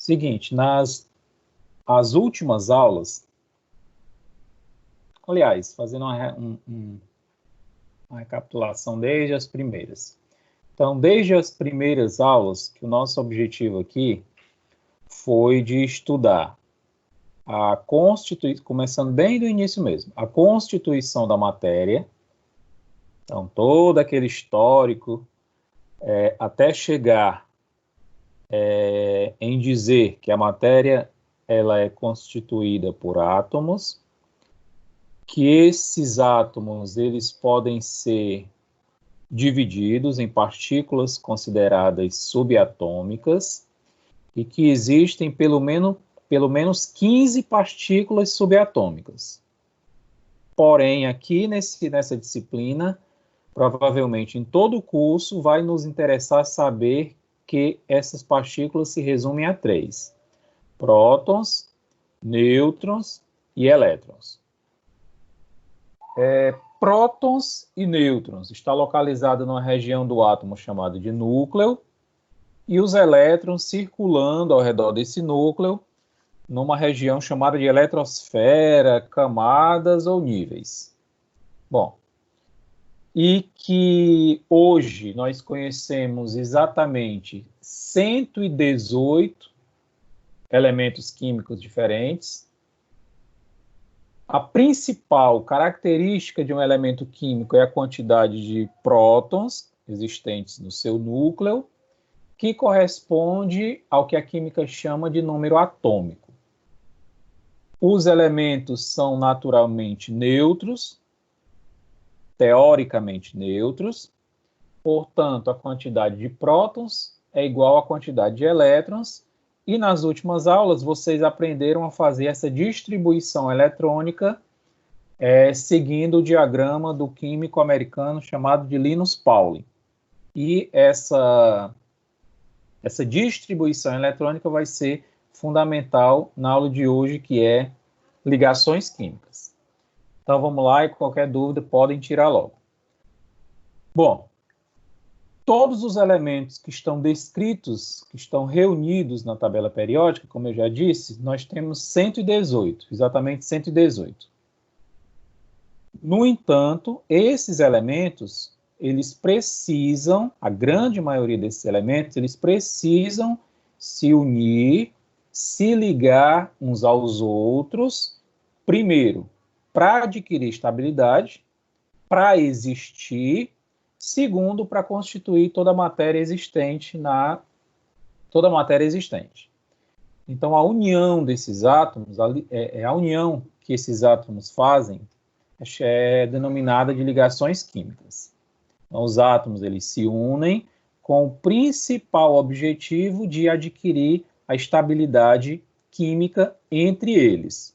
Seguinte, as últimas aulas, aliás, fazendo uma recapitulação desde as primeiras. Então, desde as primeiras aulas, que o nosso objetivo aqui foi de estudar a Constituição, começando bem do início mesmo, a constituição da matéria, então todo aquele histórico, até chegar em dizer que a matéria ela é constituída por átomos, que esses átomos eles podem ser divididos em partículas consideradas subatômicas e que existem pelo menos 15 partículas subatômicas. Porém, aqui nessa disciplina, provavelmente em todo o curso, vai nos interessar saber que essas partículas se resumem a 3: prótons, nêutrons e elétrons. Prótons e nêutrons está localizado numa região do átomo chamada de núcleo, e os elétrons circulando ao redor desse núcleo numa região chamada de eletrosfera, camadas ou níveis. Bom, e que hoje nós conhecemos exatamente 118 elementos químicos diferentes. A principal característica de um elemento químico é a quantidade de prótons existentes no seu núcleo, que corresponde ao que a química chama de número atômico. Os elementos são naturalmente neutros, teoricamente neutros, portanto, a quantidade de prótons é igual à quantidade de elétrons, e nas últimas aulas vocês aprenderam a fazer essa distribuição eletrônica seguindo o diagrama do químico americano chamado de Linus Pauling. E essa distribuição eletrônica vai ser fundamental na aula de hoje, que é ligações químicas. Então vamos lá, e qualquer dúvida podem tirar logo. Bom, todos os elementos que estão descritos, que estão reunidos na tabela periódica, como eu já disse, nós temos 118, exatamente 118. No entanto, esses elementos, eles precisam, a grande maioria desses elementos, eles precisam se unir, se ligar uns aos outros, primeiro, para adquirir estabilidade, para existir, segundo, para constituir toda a matéria existente Então, a união desses átomos, a união que esses átomos fazem, é denominada de ligações químicas. Então, os átomos eles se unem com o principal objetivo de adquirir a estabilidade química entre eles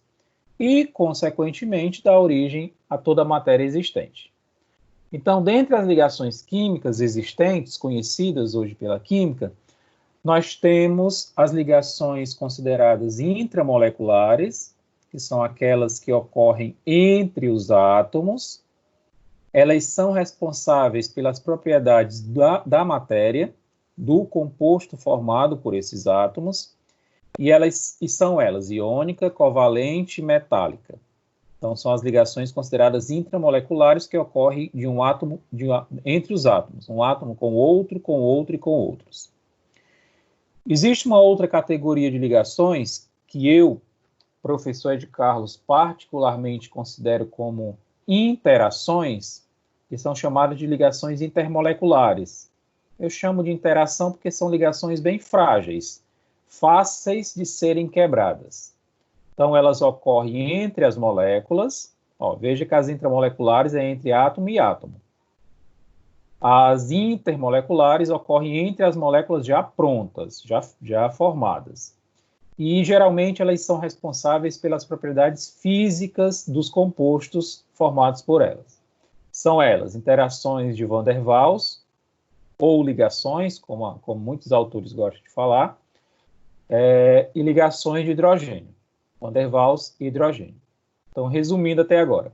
e, consequentemente, dar origem a toda a matéria existente. Então, dentre as ligações químicas existentes, conhecidas hoje pela química, nós temos as ligações consideradas intramoleculares, que são aquelas que ocorrem entre os átomos. Elas são responsáveis pelas propriedades da matéria, do composto formado por esses átomos, e são elas iônica, covalente e metálica. Então, são as ligações consideradas intramoleculares que ocorrem de um átomo, entre os átomos, um átomo com outro e com outros. Existe uma outra categoria de ligações que eu, professor Ed Carlos, particularmente considero como interações, que são chamadas de ligações intermoleculares. Eu chamo de interação porque são ligações bem frágeis, fáceis de serem quebradas. Então, elas ocorrem entre as moléculas. Veja que as intramoleculares é entre átomo e átomo. As intermoleculares ocorrem entre as moléculas já prontas, já formadas. E, geralmente, elas são responsáveis pelas propriedades físicas dos compostos formados por elas. São elas interações de Van der Waals, ou ligações, como muitos autores gostam de falar, e ligações de hidrogênio, Van der Waals e hidrogênio. Então, resumindo até agora,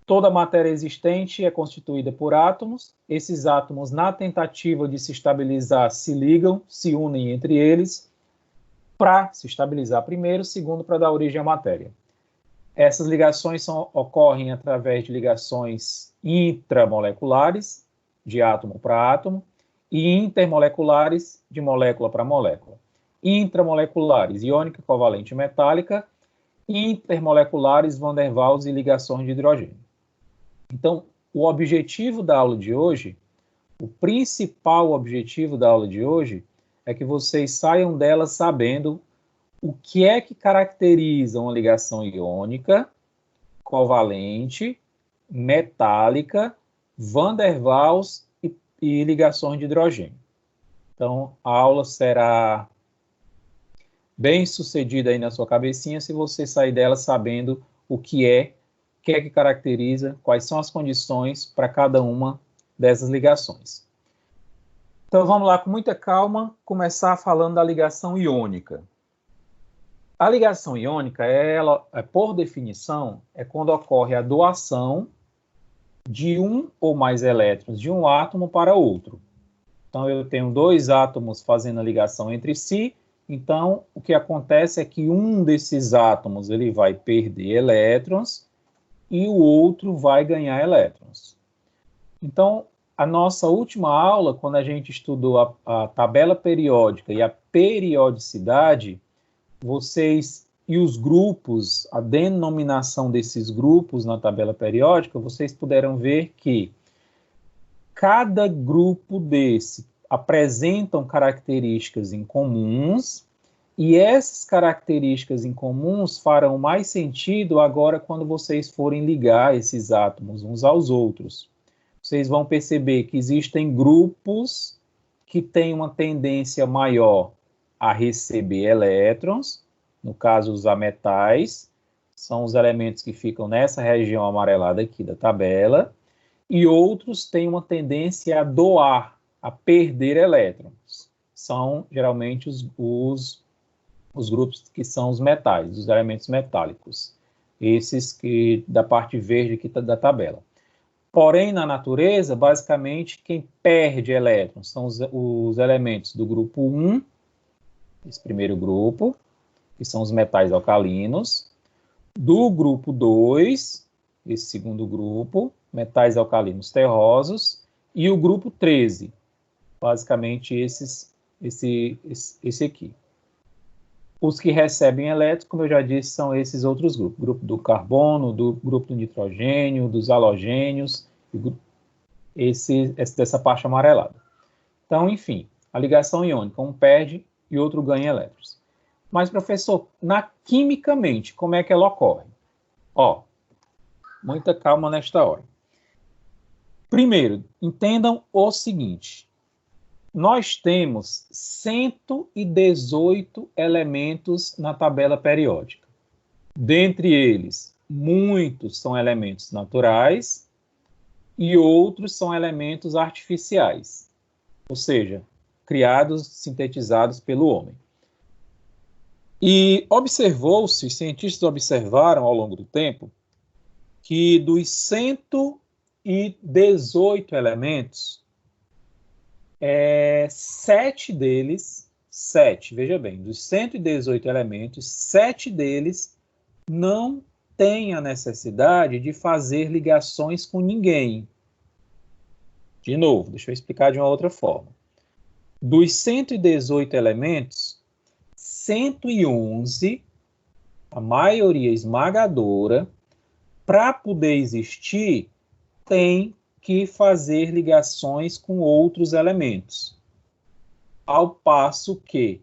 toda matéria existente é constituída por átomos. Esses átomos, na tentativa de se estabilizar, se ligam, se unem entre eles, para se estabilizar primeiro, segundo, para dar origem à matéria. Essas ligações ocorrem através de ligações intramoleculares, de átomo para átomo, e intermoleculares, de molécula para molécula. Intramoleculares, iônica, covalente e metálica, intermoleculares, van der Waals e ligações de hidrogênio. Então, o objetivo da aula de hoje, o principal objetivo da aula de hoje, é que vocês saiam dela sabendo o que é que caracteriza uma ligação iônica, covalente, metálica, van der Waals e ligações de hidrogênio. Então, a aula será bem sucedida aí na sua cabecinha se você sair dela sabendo o que é que caracteriza, quais são as condições para cada uma dessas ligações. Então, vamos lá, com muita calma, começar falando da ligação iônica. A ligação iônica, ela, por definição, é quando ocorre a doação de um ou mais elétrons de um átomo para outro. Então, eu tenho dois átomos fazendo a ligação entre si, então, o que acontece é que um desses átomos ele vai perder elétrons e o outro vai ganhar elétrons. Então, a nossa última aula, quando a gente estudou a tabela periódica e a periodicidade, vocês e os grupos, a denominação desses grupos na tabela periódica, vocês puderam ver que cada grupo desse apresentam características incomuns e essas características incomuns farão mais sentido agora quando vocês forem ligar esses átomos uns aos outros. Vocês vão perceber que existem grupos que têm uma tendência maior a receber elétrons, no caso os ametais, são os elementos que ficam nessa região amarelada aqui da tabela, e outros têm uma tendência a doar, a perder elétrons. São geralmente os grupos que são os metais, os elementos metálicos, esses que da parte verde aqui da tabela. Porém, na natureza, basicamente, quem perde elétrons são os elementos do grupo 1, esse primeiro grupo, que são os metais alcalinos, do grupo 2, esse segundo grupo, metais alcalinos terrosos, e o grupo 13, basicamente esse aqui. Os que recebem elétrons, como eu já disse, são esses outros grupos. Grupo do carbono, do grupo do nitrogênio, dos halogênios, dessa parte amarelada. Então, enfim, a ligação iônica, um perde e outro ganha elétrons. Mas, professor, quimicamente, como é que ela ocorre? Ó, muita calma nesta hora. Primeiro, entendam o seguinte. Nós temos 118 elementos na tabela periódica. Dentre eles, muitos são elementos naturais e outros são elementos artificiais, ou seja, criados, sintetizados pelo homem. E observou-se, cientistas observaram ao longo do tempo, que dos 118 elementos, 7 deles, veja bem, dos 118 elementos, 7 deles não têm a necessidade de fazer ligações com ninguém. De novo, deixa eu explicar de uma outra forma. Dos 118 elementos, 111, a maioria esmagadora, para poder existir, tem que fazer ligações com outros elementos. Ao passo que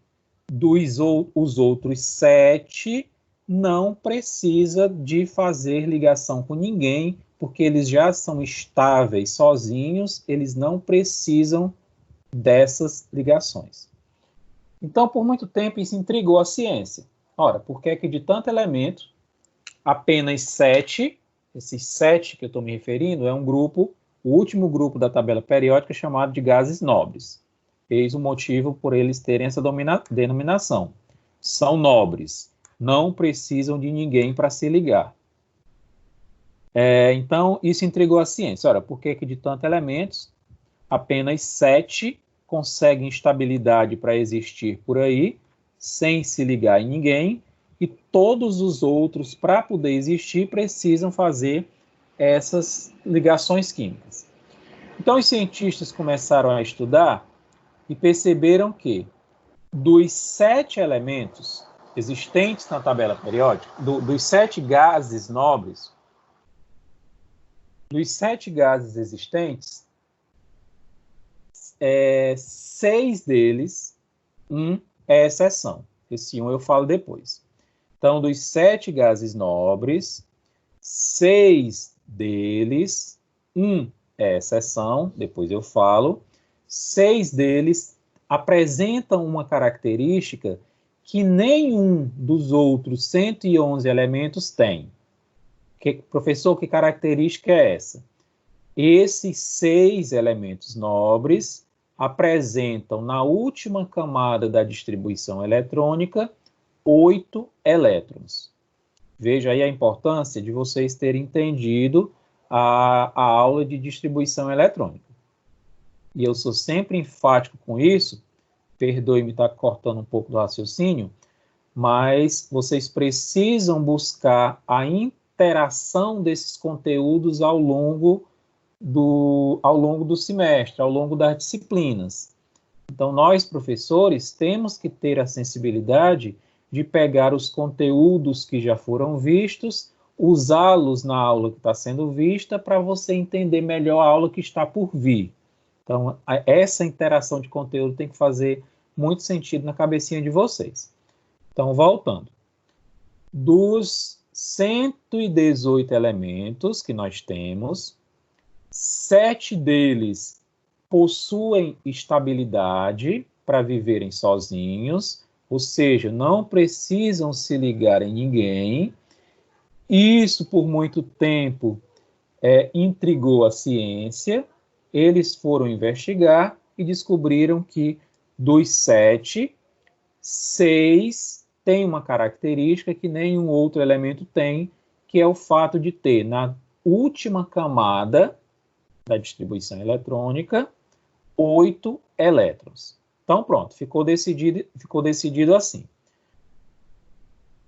os outros 7 não precisa de fazer ligação com ninguém, porque eles já são estáveis sozinhos, eles não precisam dessas ligações. Então, por muito tempo, isso intrigou a ciência. Ora, por que é que de tanto elemento, apenas 7, esses 7 que eu estou me referindo, é um grupo, o último grupo da tabela periódica chamado de gases nobres. Eis o motivo por eles terem essa denominação. São nobres, não precisam de ninguém para se ligar. Então, isso intrigou a ciência. Ora, por que de tantos elementos, apenas 7 conseguem estabilidade para existir por aí, sem se ligar em ninguém, e todos os outros, para poder existir, precisam fazer essas ligações químicas. Então, os cientistas começaram a estudar e perceberam que dos 7 elementos existentes na tabela periódica, dos 7 gases nobres, dos 7 gases existentes, 6 deles, um é exceção. Esse um eu falo depois. Então, dos 7 gases nobres, 6 deles, um é exceção, depois eu falo. 6 deles apresentam uma característica que nenhum dos outros 111 elementos tem. Professor, que característica é essa? Esses 6 elementos nobres apresentam na última camada da distribuição eletrônica 8 elétrons. Veja aí a importância de vocês terem entendido a aula de distribuição eletrônica. E eu sou sempre enfático com isso, perdoe-me estar cortando um pouco do raciocínio, mas vocês precisam buscar a interação desses conteúdos ao longo do semestre, ao longo das disciplinas. Então, nós, professores, temos que ter a sensibilidade de pegar os conteúdos que já foram vistos, usá-los na aula que está sendo vista, para você entender melhor a aula que está por vir. Então, essa interação de conteúdo tem que fazer muito sentido na cabecinha de vocês. Então, voltando. Dos 118 elementos que nós temos, 7 deles possuem estabilidade para viverem sozinhos, ou seja, não precisam se ligar em ninguém. Isso, por muito tempo, intrigou a ciência. Eles foram investigar e descobriram que dos 7, 6 têm uma característica que nenhum outro elemento tem, que é o fato de ter na última camada da distribuição eletrônica 8 elétrons. Então, pronto, ficou decidido assim.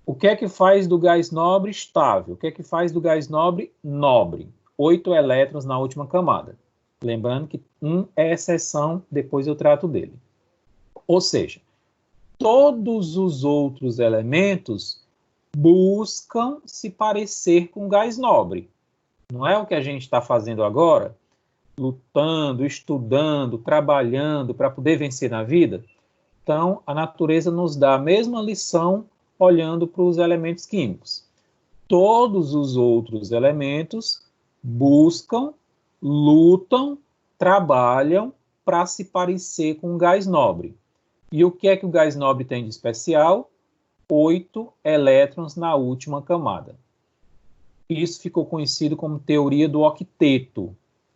O que é que faz do gás nobre estável? O que é que faz do gás nobre nobre? 8 elétrons na última camada. Lembrando que um é exceção, depois eu trato dele. Ou seja, todos os outros elementos buscam se parecer com gás nobre. Não é o que a gente está fazendo agora? Lutando, estudando, trabalhando para poder vencer na vida? Então, a natureza nos dá a mesma lição olhando para os elementos químicos. Todos os outros elementos buscam, lutam, trabalham para se parecer com o gás nobre. E o que é que o gás nobre tem de especial? 8 elétrons na última camada. Isso ficou conhecido como teoria do octeto.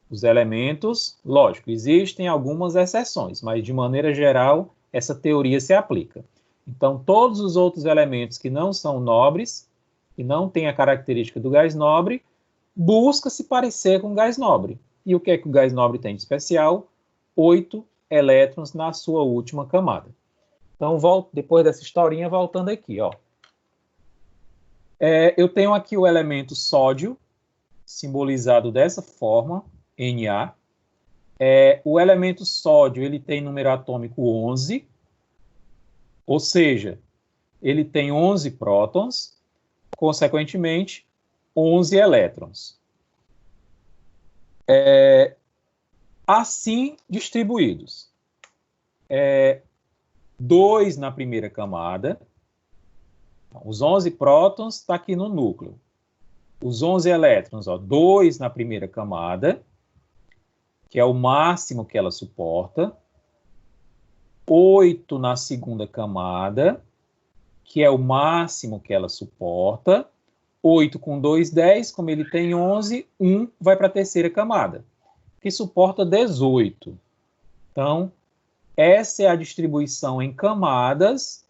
Os elementos, lógico, existem algumas exceções, mas de maneira geral, essa teoria se aplica. Então, todos os outros elementos que não são nobres, que não têm a característica do gás nobre, busca se parecer com o gás nobre. E o que é que o gás nobre tem de especial? 8 elétrons na sua última camada. Então, depois dessa historinha, voltando aqui, ó. Eu tenho aqui o elemento sódio, simbolizado dessa forma, Na. O elemento sódio ele tem número atômico 11, ou seja, ele tem 11 prótons, consequentemente, 11 elétrons. Assim distribuídos. 2 na primeira camada. Os 11 prótons estão aqui no núcleo. Os 11 elétrons, 2 na primeira camada, que é o máximo que ela suporta. 8 na segunda camada, que é o máximo que ela suporta. 8 com 2, 10. Como ele tem 11, 1 vai para a terceira camada, que suporta 18. Então, essa é a distribuição em camadas,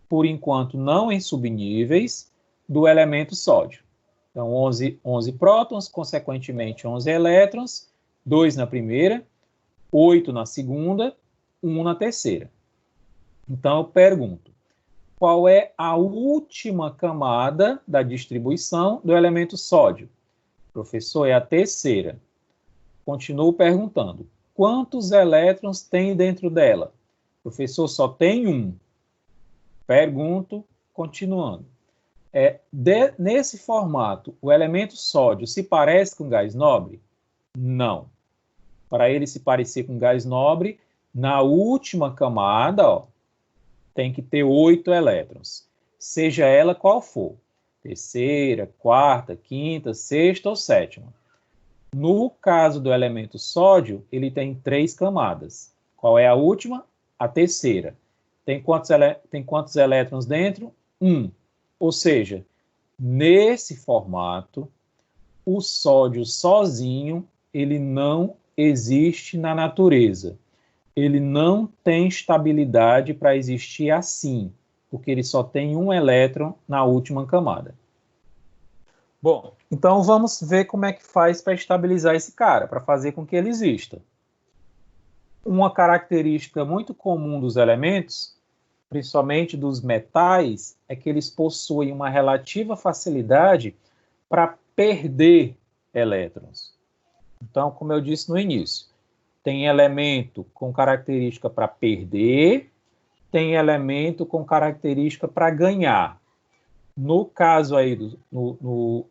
por enquanto não em subníveis, do elemento sódio. Então, 11 prótons, consequentemente 11 elétrons, 2 na primeira, 8 na segunda, 1 na terceira. Então, eu pergunto, qual é a última camada da distribuição do elemento sódio? Professor, é a terceira. Continuo perguntando, quantos elétrons tem dentro dela? Professor, só tem um. Pergunto, continuando. Nesse formato, o elemento sódio se parece com gás nobre? Não. Para ele se parecer com gás nobre, na última camada, ó, tem que ter 8 elétrons, seja ela qual for, terceira, quarta, quinta, sexta ou sétima. No caso do elemento sódio, ele tem 3 camadas. Qual é a última? A terceira. Tem quantos elétrons dentro? 1. Ou seja, nesse formato, o sódio sozinho, ele não existe na natureza. Ele não tem estabilidade para existir assim, porque ele só tem um elétron na última camada. Bom, então vamos ver como é que faz para estabilizar esse cara, para fazer com que ele exista. Uma característica muito comum dos elementos, principalmente dos metais, é que eles possuem uma relativa facilidade para perder elétrons. Então, como eu disse no início, tem elemento com característica para perder, tem elemento com característica para ganhar. No caso aí,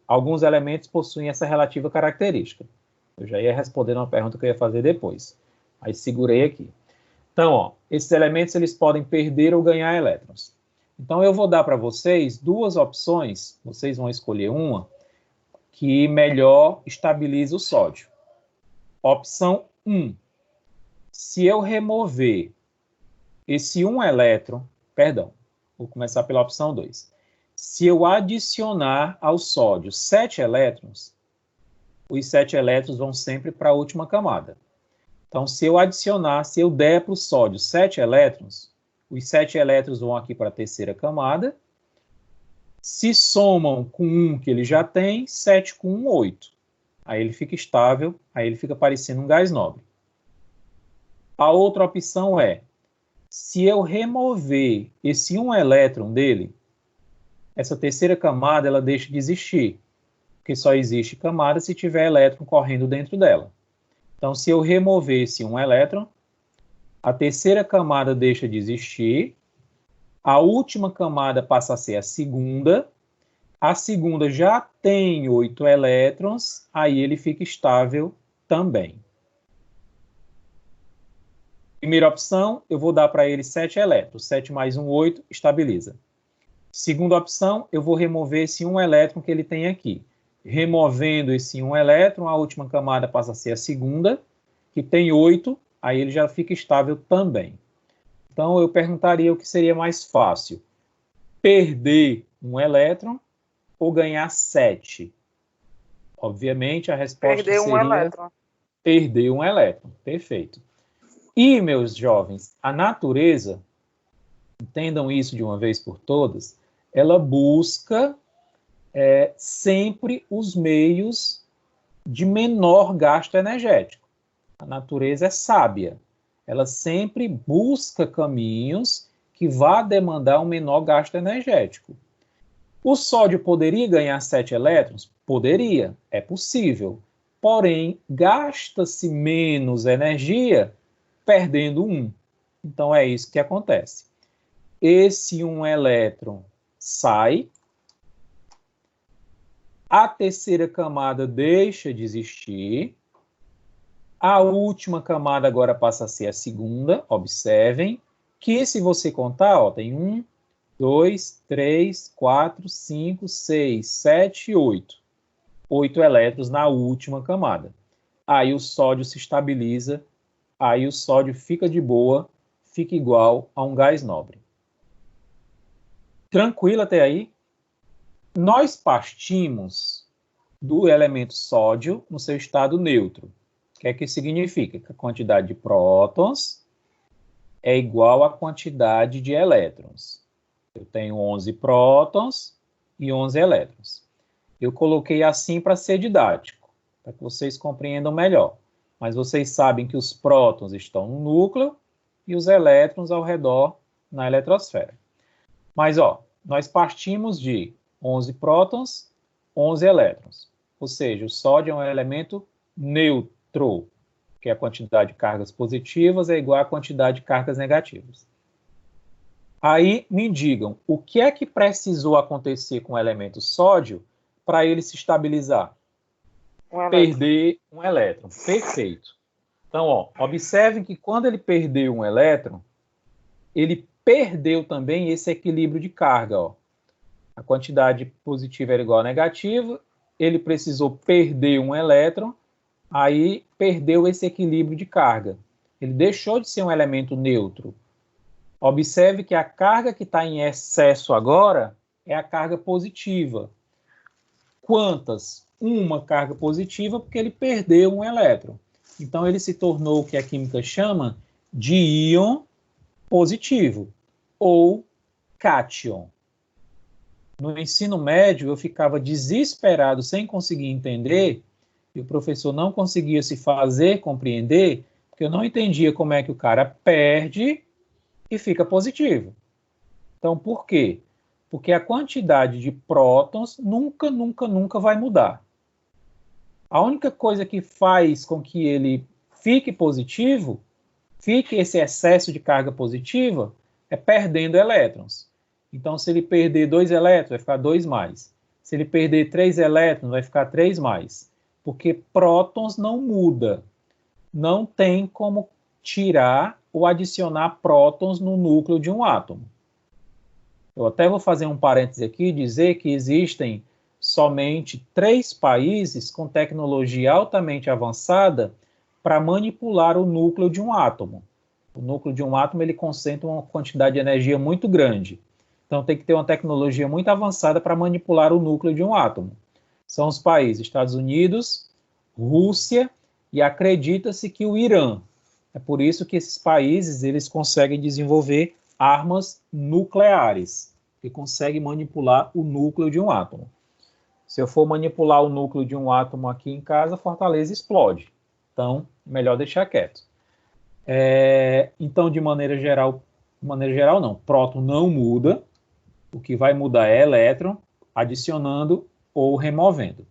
alguns elementos possuem essa relativa característica. Eu já ia responder uma pergunta que eu ia fazer depois, mas segurei aqui. Então, ó, esses elementos eles podem perder ou ganhar elétrons. Então, eu vou dar para vocês 2 opções, vocês vão escolher uma, que melhor estabiliza o sódio. Opção 1. Se eu remover esse 1 elétron, perdão, vou começar pela opção 2. Se eu adicionar ao sódio 7 elétrons, os 7 elétrons vão sempre para a última camada. Então, se eu der para o sódio 7 elétrons, os 7 elétrons vão aqui para a terceira camada, se somam com 1 que ele já tem, 7 com 1, 8. Aí ele fica estável, aí ele fica parecendo um gás nobre. A outra opção é, se eu remover esse 1 elétron dele, essa terceira camada ela deixa de existir, porque só existe camada se tiver elétron correndo dentro dela. Então, se eu remover esse 1 elétron, a terceira camada deixa de existir, a última camada passa a ser a segunda já tem 8 elétrons, aí ele fica estável também. Primeira opção, eu vou dar para ele 7 elétrons. 7 mais 1, 8, estabiliza. Segunda opção, eu vou remover esse 1 elétron que ele tem aqui. Removendo esse 1 elétron, a última camada passa a ser a segunda, que tem 8, aí ele já fica estável também. Então, eu perguntaria o que seria mais fácil. Perder 1 elétron ou ganhar 7? Obviamente, a resposta seria... Perder 1 elétron. Perder 1 elétron, perfeito. E, meus jovens, a natureza, entendam isso de uma vez por todas, ela busca sempre os meios de menor gasto energético. A natureza é sábia. Ela sempre busca caminhos que vá demandar um menor gasto energético. O sódio poderia ganhar 7 elétrons? Poderia, é possível. Porém, gasta-se menos energia perdendo 1. Então, é isso que acontece. Esse 1 elétron sai, a terceira camada deixa de existir, a última camada agora passa a ser a segunda, observem, que se você contar, ó, tem 1, 2, 3, 4, 5, 6, 7, 8. 8 elétrons na última camada. Aí o sódio se estabiliza, aí o sódio fica de boa, fica igual a um gás nobre. Tranquilo até aí? Nós partimos do elemento sódio no seu estado neutro. O que é que significa? Que a quantidade de prótons é igual à quantidade de elétrons. Eu tenho 11 prótons e 11 elétrons. Eu coloquei assim para ser didático, para que vocês compreendam melhor. Mas vocês sabem que os prótons estão no núcleo e os elétrons ao redor na eletrosfera. Mas, ó, nós partimos de 11 prótons, 11 elétrons. Ou seja, o sódio é um elemento neutro, que a quantidade de cargas positivas é igual à quantidade de cargas negativas. Aí me digam, o que é que precisou acontecer com o elemento sódio para ele se estabilizar? Perder um elétron. Perfeito. Então, ó, observem que quando ele perdeu um elétron, ele perdeu também esse equilíbrio de carga. Ó. A quantidade positiva era igual a negativa, ele precisou perder um elétron, aí perdeu esse equilíbrio de carga. Ele deixou de ser um elemento neutro. Observe que a carga que está em excesso agora é a carga positiva. Quantas? Uma carga positiva, porque ele perdeu um elétron. Então, ele se tornou o que a química chama de íon positivo, ou cátion. No ensino médio, eu ficava desesperado, sem conseguir entender, e o professor não conseguia se fazer compreender, porque eu não entendia como é que o cara perde e fica positivo. Então, por quê? Porque a quantidade de prótons nunca vai mudar. A única coisa que faz com que ele fique positivo, fique esse excesso de carga positiva, é perdendo elétrons. Então, se ele perder 2 elétrons, vai ficar 2 mais. Se ele perder 3 elétrons, vai ficar 3 mais. Porque prótons não muda. Não tem como tirar ou adicionar prótons no núcleo de um átomo. Eu até vou fazer um parêntese aqui e dizer que existem somente 3 países com tecnologia altamente avançada para manipular o núcleo de um átomo. O núcleo de um átomo ele concentra uma quantidade de energia muito grande. Então tem que ter uma tecnologia muito avançada para manipular o núcleo de um átomo. São os países Estados Unidos, Rússia e acredita-se que o Irã. É por isso que esses países eles conseguem desenvolver armas nucleares, que conseguem manipular o núcleo de um átomo. Se eu for manipular o núcleo de um átomo aqui em casa, Fortaleza explode. Então, melhor deixar quieto. Então, de maneira geral não, próton não muda. O que vai mudar é elétron, adicionando ou removendo.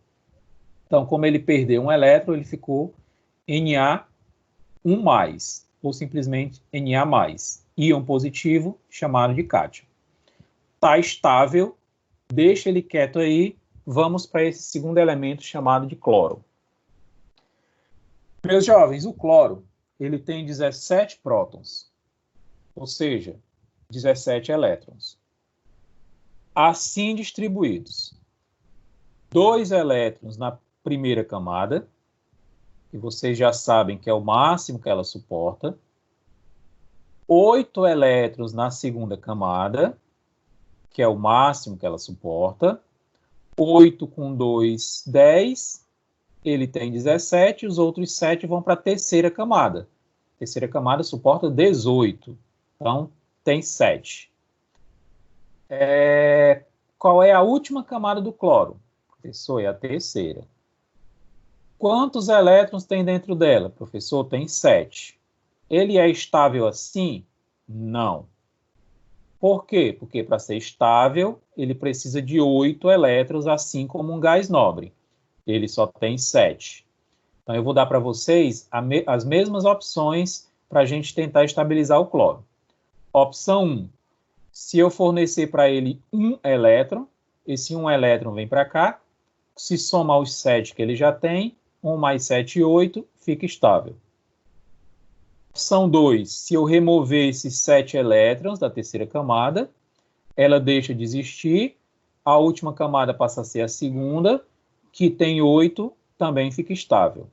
Então, como ele perdeu um elétron, ele ficou Na1+, ou simplesmente Na+, íon positivo, chamado de cátion. Está estável, deixa ele quieto aí, vamos para esse segundo elemento chamado de cloro. Meus jovens, o cloro, ele tem 17 prótons, ou seja, 17 elétrons. Assim distribuídos. 2 elétrons na primeira camada, que vocês já sabem que é o máximo que ela suporta. 8 elétrons na segunda camada, que é o máximo que ela suporta. 8 com 2, 10. Ele tem 17, os outros 7 vão para a terceira camada. A terceira camada suporta 18. Então, tem 7. Qual é a última camada do cloro? Professor, é a terceira. Quantos elétrons tem dentro dela? Professor, tem 7. Ele é estável assim? Não. Por quê? Porque para ser estável, ele precisa de 8 elétrons, assim como um gás nobre. Ele só tem 7. Então, eu vou dar para vocês as mesmas opções para a gente tentar estabilizar o cloro. Opção 1. Se eu fornecer para ele 1 elétron, esse 1 elétron vem para cá, se soma aos 7 que ele já tem, 1 mais 7, 8, fica estável. Opção 2, se eu remover esses 7 elétrons da terceira camada, ela deixa de existir, a última camada passa a ser a segunda, que tem 8, também fica estável.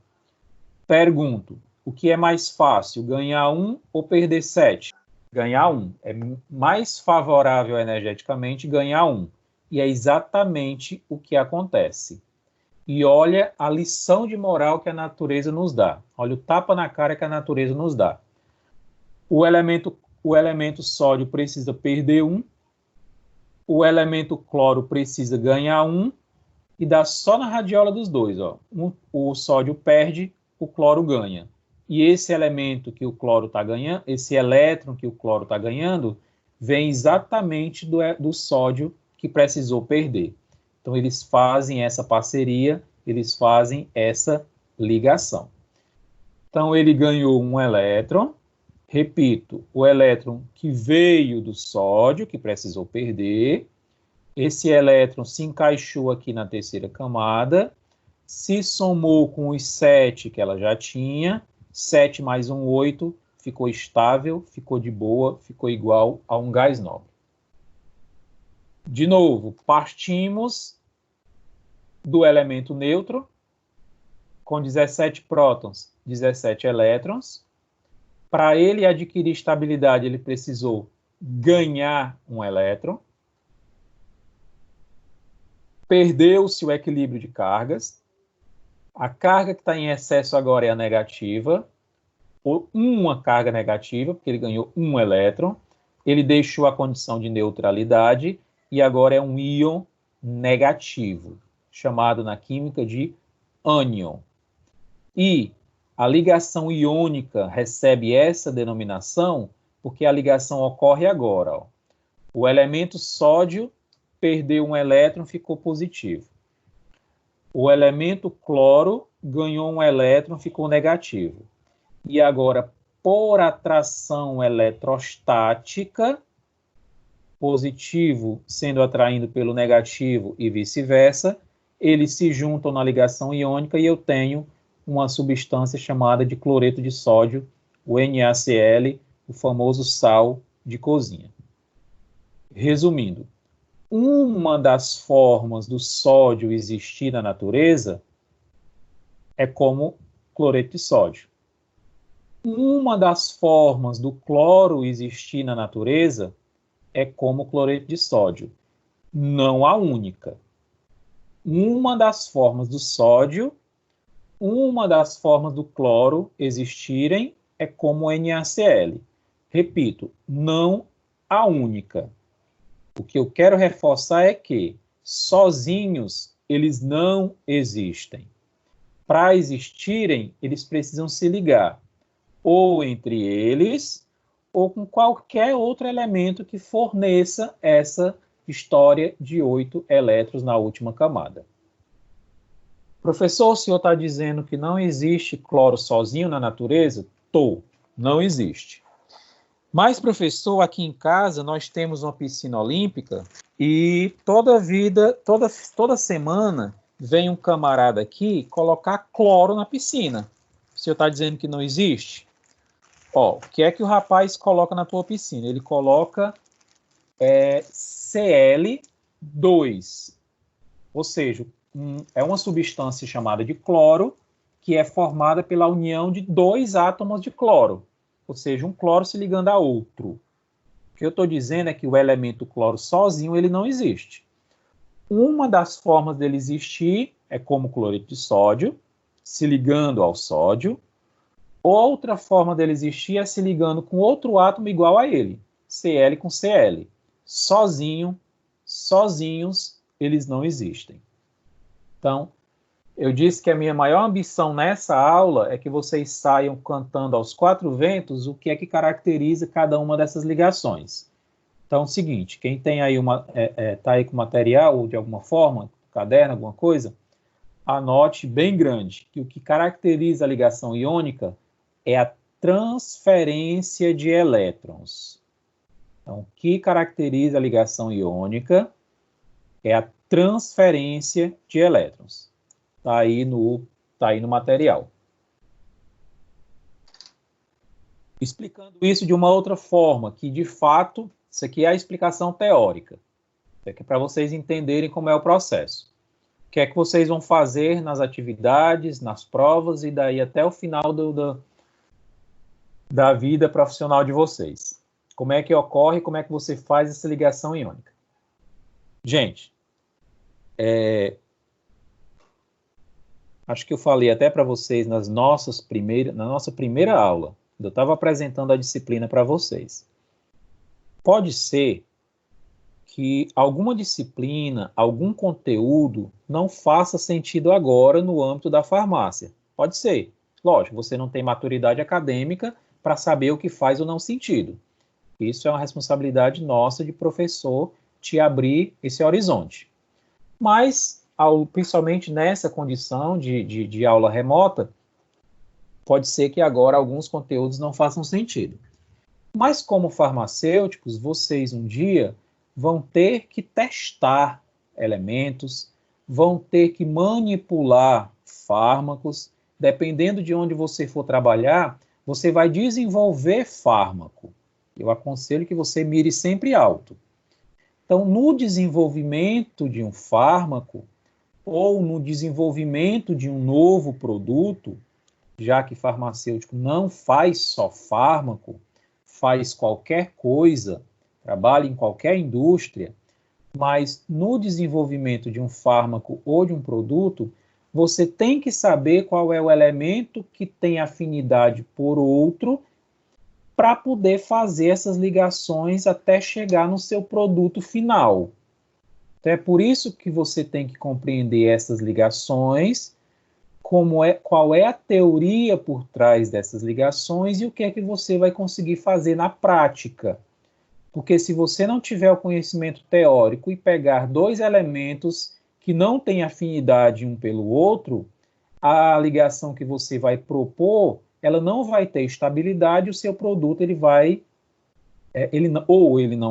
Pergunto, o que é mais fácil, ganhar 1 ou perder 7? Ganhar 1. É mais favorável energeticamente ganhar 1. E é exatamente o que acontece. E olha a lição de moral que a natureza nos dá. Olha o tapa na cara que a natureza nos dá. O elemento sódio precisa perder 1. O elemento cloro precisa ganhar 1. E dá só na radiola dos dois. Ó. O sódio perde, o cloro ganha. E esse elemento que o cloro está ganhando, esse elétron que o cloro está ganhando, vem exatamente do sódio que precisou perder. Então, eles fazem essa parceria, eles fazem essa ligação. Então, ele ganhou um elétron. Repito, o elétron que veio do sódio, que precisou perder. Esse elétron se encaixou aqui na terceira camada, se somou com os 7 que ela já tinha, 7 mais 1, 8, ficou estável, ficou de boa, ficou igual a um gás nobre. De novo, partimos do elemento neutro, com 17 prótons, 17 elétrons. Para ele adquirir estabilidade, ele precisou ganhar um elétron. Perdeu-se o equilíbrio de cargas. A carga que está em excesso agora é a negativa, ou uma carga negativa, porque ele ganhou um elétron. Ele deixou a condição de neutralidade e agora é um íon negativo, chamado na química de ânion. E a ligação iônica recebe essa denominação porque a ligação ocorre agora. Ó. O elemento sódio perdeu um elétron, ficou positivo. O elemento cloro ganhou um elétron, ficou negativo. E agora, por atração eletrostática, positivo sendo atraído pelo negativo e vice-versa, eles se juntam na ligação iônica e eu tenho uma substância chamada de cloreto de sódio, o NaCl, o famoso sal de cozinha. Resumindo, uma das formas do sódio existir na natureza é como cloreto de sódio. Uma das formas do cloro existir na natureza é como cloreto de sódio. Não a única. Uma das formas do sódio, uma das formas do cloro existirem é como NaCl. Repito, não a única. O que eu quero reforçar é que sozinhos eles não existem. Para existirem, eles precisam se ligar ou entre eles ou com qualquer outro elemento que forneça essa história de 8 elétrons na última camada. Professor, o senhor está dizendo que não existe cloro sozinho na natureza? Não existe. Mas, professor, aqui em casa nós temos uma piscina olímpica e toda semana vem um camarada aqui colocar cloro na piscina. O senhor está dizendo que não existe? Ó, o que é que o rapaz coloca na tua piscina? Ele coloca Cl2, ou seja, é uma substância chamada de cloro que é formada pela união de 2 átomos de cloro. Ou seja, um cloro se ligando a outro. O que eu estou dizendo é que o elemento cloro sozinho ele não existe. Uma das formas dele existir é como cloreto de sódio, se ligando ao sódio. Outra forma dele existir é se ligando com outro átomo igual a ele, Cl com Cl. Sozinhos, eles não existem. Então, eu disse que a minha maior ambição nessa aula é que vocês saiam cantando aos 4 ventos o que é que caracteriza cada uma dessas ligações. Então, é o seguinte, quem tem aí tá aí com material ou de alguma forma, caderno, alguma coisa, anote bem grande que o que caracteriza a ligação iônica é a transferência de elétrons. Então, o que caracteriza a ligação iônica é a transferência de elétrons. Está aí no material. Explicando isso de uma outra forma, que de fato, isso aqui é a explicação teórica. Isso aqui é para vocês entenderem como é o processo. O que é que vocês vão fazer nas atividades, nas provas e daí até o final da vida profissional de vocês. Como é que ocorre, como é que você faz essa ligação iônica. Gente, acho que eu falei até para vocês na nossa primeira aula, eu estava apresentando a disciplina para vocês. Pode ser que alguma disciplina, algum conteúdo não faça sentido agora no âmbito da farmácia. Pode ser. Lógico, você não tem maturidade acadêmica para saber o que faz ou não sentido. porque isso é uma responsabilidade nossa de professor te abrir esse horizonte. Mas, principalmente nessa condição de aula remota, pode ser que agora alguns conteúdos não façam sentido. Mas como farmacêuticos, vocês um dia vão ter que testar elementos, vão ter que manipular fármacos. Dependendo de onde você for trabalhar, você vai desenvolver fármaco. Eu aconselho que você mire sempre alto. Então, no desenvolvimento de um fármaco ou no desenvolvimento de um novo produto, já que farmacêutico não faz só fármaco, faz qualquer coisa, trabalha em qualquer indústria, mas no desenvolvimento de um fármaco ou de um produto, você tem que saber qual é o elemento que tem afinidade por outro para poder fazer essas ligações até chegar no seu produto final. Então, é por isso que você tem que compreender essas ligações, qual é a teoria por trás dessas ligações e o que é que você vai conseguir fazer na prática. Porque se você não tiver o conhecimento teórico e pegar dois elementos que não têm afinidade um pelo outro, a ligação que você vai propor, ela não vai ter estabilidade, o seu produto ele não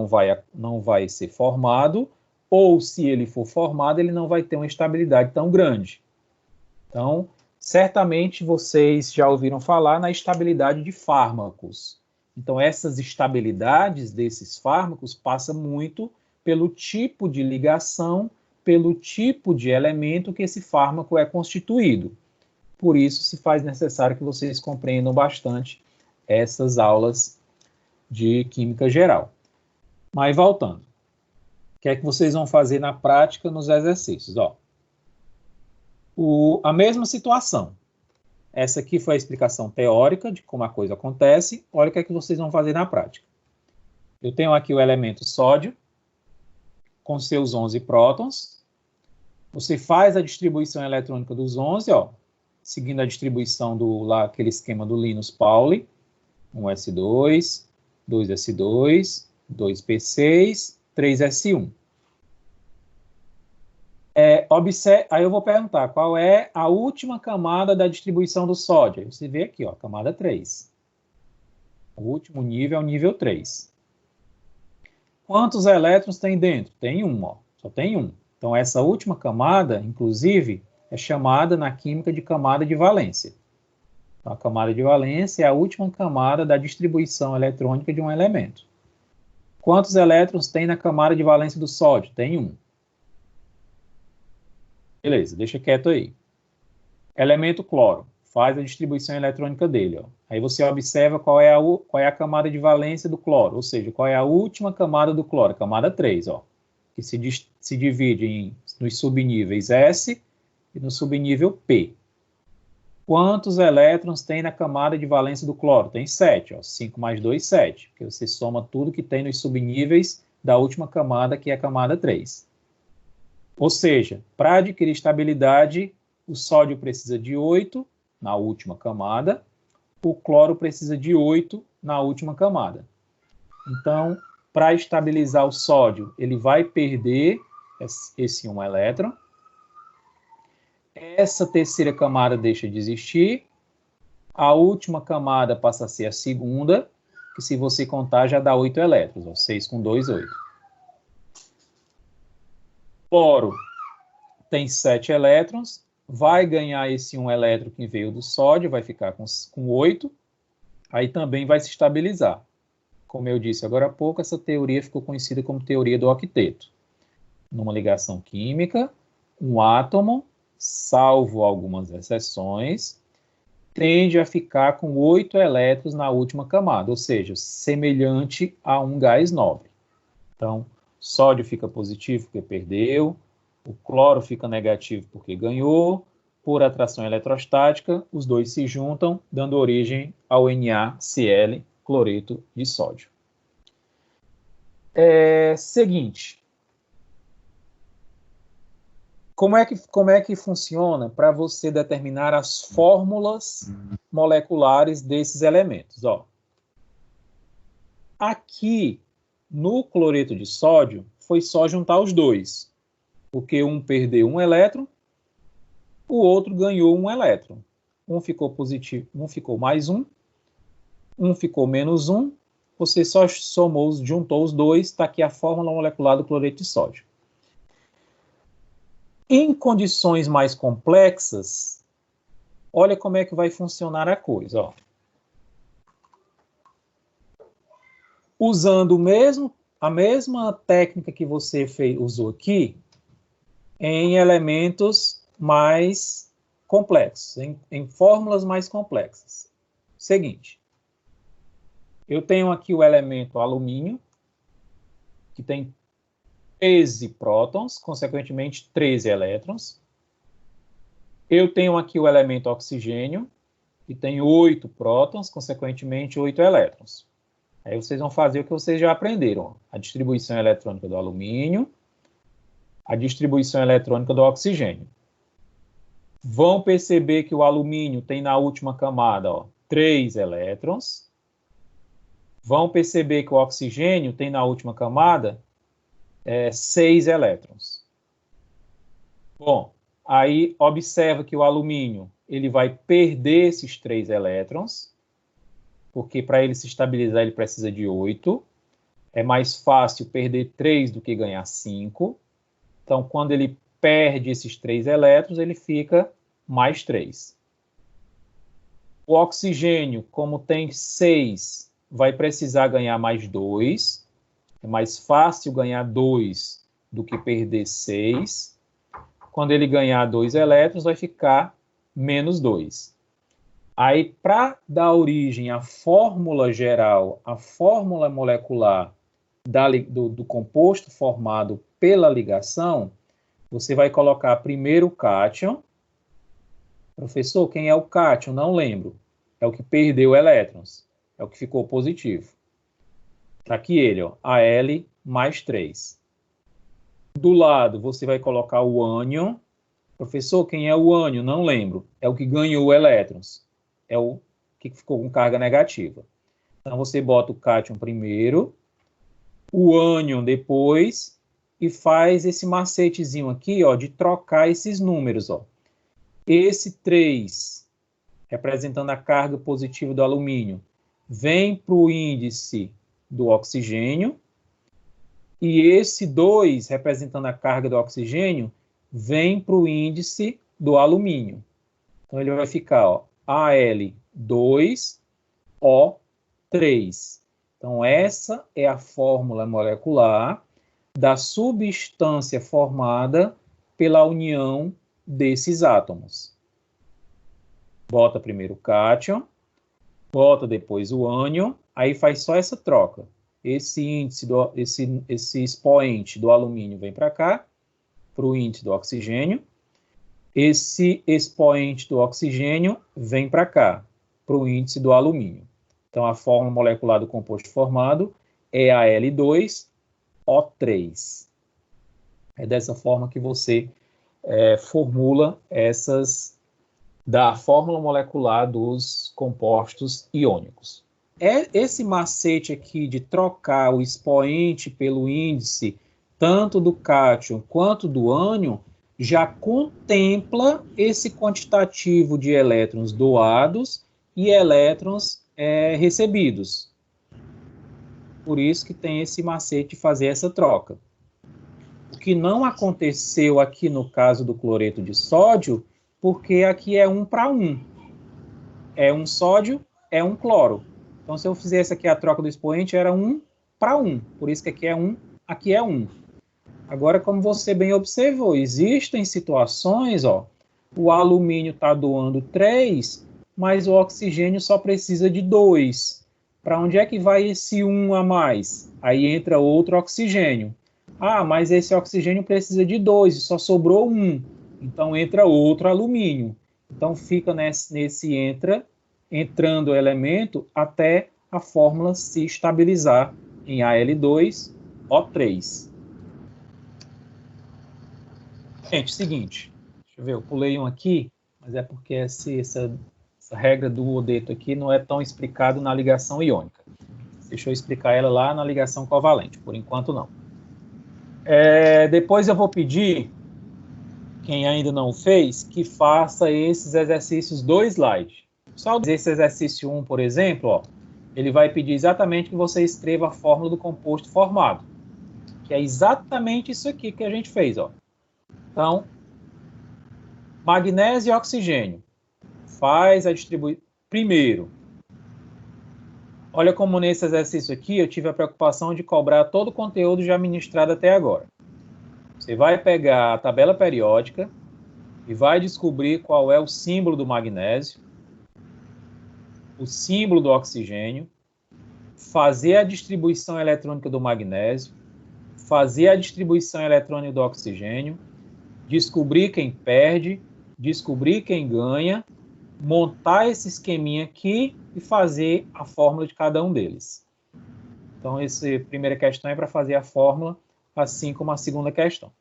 vai ser formado, ou se ele for formado, ele não vai ter uma estabilidade tão grande. Então, certamente vocês já ouviram falar na estabilidade de fármacos. Então, essas estabilidades desses fármacos passam muito pelo tipo de ligação, pelo tipo de elemento que esse fármaco é constituído. Por isso, se faz necessário que vocês compreendam bastante essas aulas de química geral. Mas, voltando, o que é que vocês vão fazer na prática nos exercícios? A mesma situação. Essa aqui foi a explicação teórica de como a coisa acontece. Olha o que é que vocês vão fazer na prática. Eu tenho aqui o elemento sódio, com seus 11 prótons. Você faz a distribuição eletrônica dos 11, seguindo a distribuição aquele esquema do Linus Pauling. 1s2, 2s2, 2p6, 3s1. Aí eu vou perguntar, qual é a última camada da distribuição do sódio? Você vê aqui, camada 3. O último nível é o nível 3. Quantos elétrons tem dentro? Tem um, só tem um. Então, essa última camada, inclusive, é chamada na química de camada de valência. Então, a camada de valência é a última camada da distribuição eletrônica de um elemento. Quantos elétrons tem na camada de valência do sódio? Tem um. Beleza, deixa quieto aí. Elemento cloro. Faz a distribuição eletrônica dele. Aí você observa qual é a camada de valência do cloro, ou seja, qual é a última camada do cloro, camada 3, que se divide nos subníveis S e no subnível P. Quantos elétrons tem na camada de valência do cloro? Tem 7, 5 mais 2, 7, porque você soma tudo que tem nos subníveis da última camada, que é a camada 3. Ou seja, para adquirir estabilidade, o sódio precisa de 8 na última camada, o cloro precisa de 8 na última camada. Então, para estabilizar o sódio, ele vai perder esse 1 elétron. Essa terceira camada deixa de existir. A última camada passa a ser a segunda, que se você contar já dá 8 elétrons, 6 com 2, 8. Cloro tem 7 elétrons, vai ganhar esse 1 elétron que veio do sódio, vai ficar com 8, aí também vai se estabilizar. Como eu disse agora há pouco, essa teoria ficou conhecida como teoria do octeto. Numa ligação química, um átomo, salvo algumas exceções, tende a ficar com 8 elétrons na última camada, ou seja, semelhante a um gás nobre. Então, sódio fica positivo porque perdeu, o cloro fica negativo porque ganhou, por atração eletrostática, os dois se juntam, dando origem ao NaCl, cloreto de sódio. Seguinte, como é que funciona para você determinar as fórmulas moleculares desses elementos? Aqui, no cloreto de sódio, foi só juntar os dois, porque um perdeu um elétron, o outro ganhou um elétron. Um ficou positivo, um ficou mais um ficou menos um, você só somou, juntou os dois, está aqui a fórmula molecular do cloreto de sódio. Em condições mais complexas, olha como é que vai funcionar a coisa. Ó. Usando a mesma técnica que você usou aqui, em elementos mais complexos, em fórmulas mais complexas. Seguinte, eu tenho aqui o elemento alumínio, que tem 13 prótons, consequentemente 13 elétrons. Eu tenho aqui o elemento oxigênio, que tem 8 prótons, consequentemente 8 elétrons. Aí vocês vão fazer o que vocês já aprenderam. A distribuição eletrônica do alumínio, a distribuição eletrônica do oxigênio. Vão perceber que o alumínio tem na última camada 3 elétrons. Vão perceber que o oxigênio tem na última camada 6 elétrons. Bom, aí observa que o alumínio ele vai perder esses 3 elétrons, porque para ele se estabilizar ele precisa de 8. É mais fácil perder 3 do que ganhar 5. Então, quando ele perde esses 3 elétrons, ele fica mais 3. O oxigênio, como tem 6, vai precisar ganhar mais 2. É mais fácil ganhar 2 do que perder 6. Quando ele ganhar 2 elétrons, vai ficar menos 2. Aí, para dar origem à fórmula geral, à fórmula molecular do composto formado pela ligação, você vai colocar primeiro o cátion. Professor, quem é o cátion? Não lembro. É o que perdeu elétrons. É o que ficou positivo. Está aqui ele, Al mais 3. Do lado, você vai colocar o ânion. Professor, quem é o ânion? Não lembro. É o que ganhou elétrons. É o que ficou com carga negativa. Então, você bota o cátion primeiro, o ânion depois, e faz esse macetezinho aqui, de trocar esses números, Esse 3, representando a carga positiva do alumínio, vem para o índice do oxigênio, e esse 2, representando a carga do oxigênio, vem para o índice do alumínio. Então, ele vai ficar, Al2O3. Então, essa é a fórmula molecular da substância formada pela união desses átomos. Bota primeiro o cátion, bota depois o ânion, aí faz só essa troca. Esse índice, esse expoente do alumínio vem para cá, para o índice do oxigênio. Esse expoente do oxigênio vem para cá, para o índice do alumínio. Então, a fórmula molecular do composto formado é Al2O3. É dessa forma que você formula da fórmula molecular dos compostos iônicos. Esse macete aqui de trocar o expoente pelo índice, tanto do cátion quanto do ânion, já contempla esse quantitativo de elétrons doados e elétrons recebidos. Por isso que tem esse macete de fazer essa troca. O que não aconteceu aqui no caso do cloreto de sódio, porque aqui é 1 para 1. É um sódio, é um cloro. Então, se eu fizesse aqui a troca do expoente, era 1 para 1. Por isso que aqui é 1, aqui é 1. Agora, como você bem observou, existem situações, o alumínio está doando 3, mas o oxigênio só precisa de 2. Para onde é que vai esse 1 a mais? Aí entra outro oxigênio. Ah, mas esse oxigênio precisa de 2 e só sobrou 1. Então entra outro alumínio. Então fica entrando o elemento até a fórmula se estabilizar em Al2O3. Gente, seguinte, deixa eu ver, eu pulei um aqui, mas é porque essa regra do odeto aqui não é tão explicado na ligação iônica. Deixa eu explicar ela lá na ligação covalente. Por enquanto, não. Depois eu vou pedir, quem ainda não fez, que faça esses exercícios do slide. Só esse exercício 1, por exemplo, ó, ele vai pedir exatamente que você escreva a fórmula do composto formado, que é exatamente isso aqui que a gente fez, ó. Então, magnésio e oxigênio. Faz a distribuição. Primeiro, olha como nesse exercício aqui eu tive a preocupação de cobrar todo o conteúdo já ministrado até agora. Você vai pegar a tabela periódica e vai descobrir qual é o símbolo do magnésio, o símbolo do oxigênio, fazer a distribuição eletrônica do magnésio, fazer a distribuição eletrônica do oxigênio, descobrir quem perde, descobrir quem ganha, montar esse esqueminha aqui e fazer a fórmula de cada um deles. Então, essa primeira questão é para fazer a fórmula, assim como a segunda questão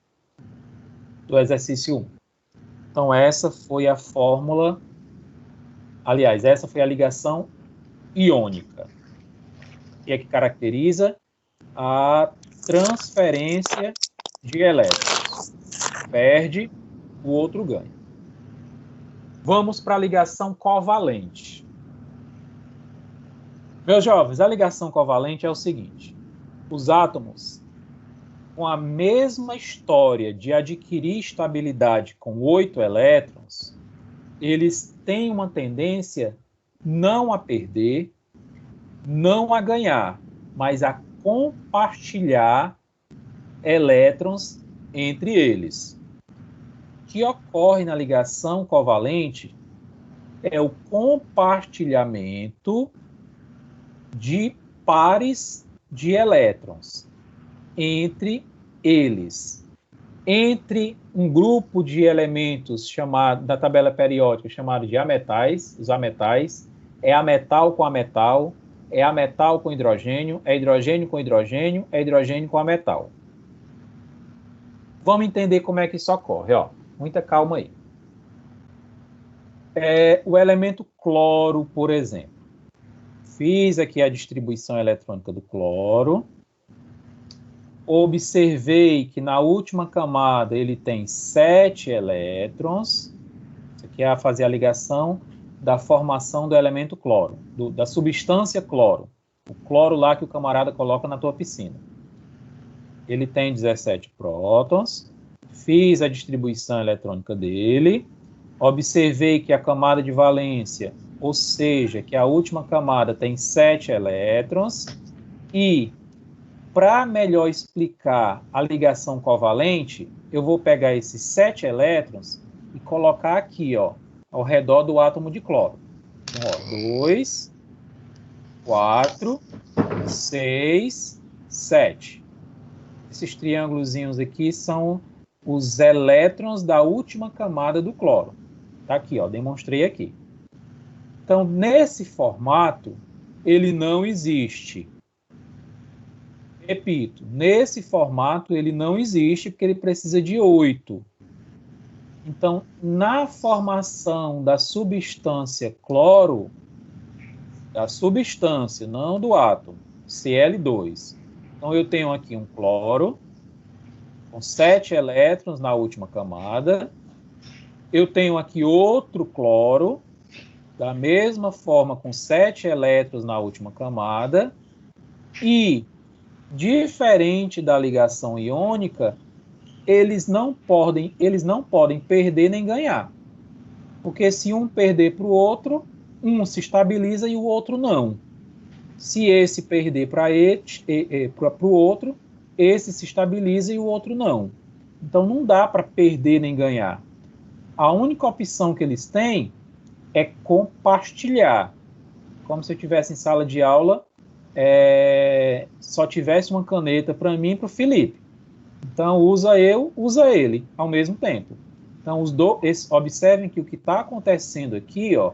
do exercício 1. Então, essa foi a fórmula, aliás, essa foi a ligação iônica, que é que caracteriza a transferência de elétrons. Perde, o outro ganha. Vamos para a ligação covalente. Meus jovens, a ligação covalente é o seguinte: os átomos, com a mesma história de adquirir estabilidade com 8 elétrons, eles têm uma tendência não a perder, não a ganhar, mas a compartilhar elétrons entre eles. O que ocorre na ligação covalente é o compartilhamento de pares de elétrons entre eles. Entre um grupo de elementos chamado, da tabela periódica chamado de ametais, os ametais, é ametal com ametal, é ametal com hidrogênio, é hidrogênio com hidrogênio, é hidrogênio com ametal. Vamos entender como é que isso ocorre, ó. Muita calma aí. O elemento cloro, por exemplo. Fiz aqui a distribuição eletrônica do cloro. Observei que na última camada ele tem 7 elétrons. Isso aqui é fazer a ligação da formação do elemento cloro, da substância cloro. O cloro lá que o camarada coloca na tua piscina. Ele tem 17 prótons. Fiz a distribuição eletrônica dele. Observei que a camada de valência, ou seja, que a última camada tem 7 elétrons. E, para melhor explicar a ligação covalente, eu vou pegar esses 7 elétrons e colocar aqui, ó, ao redor do átomo de cloro. Então, ó, 2, 4, 6, 7. Esses triângulozinhos aqui são os elétrons da última camada do cloro. Tá aqui, ó, demonstrei aqui. Então, nesse formato, ele não existe. Repito, nesse formato ele não existe porque ele precisa de 8. Então, na formação da substância cloro, da substância, não do átomo, Cl2. Então, eu tenho aqui um cloro com 7 elétrons na última camada. Eu tenho aqui outro cloro, da mesma forma, com 7 elétrons na última camada. E, diferente da ligação iônica, eles não podem perder nem ganhar. Porque se um perder para o outro, um se estabiliza e o outro não. Se esse perder para o outro, esse se estabiliza e o outro não. Então, não dá para perder nem ganhar. A única opção que eles têm é compartilhar. Como se eu estivesse em sala de aula, só tivesse uma caneta para mim e para o Felipe. Então, usa eu, usa ele, ao mesmo tempo. Então, observem que o que está acontecendo aqui, ó,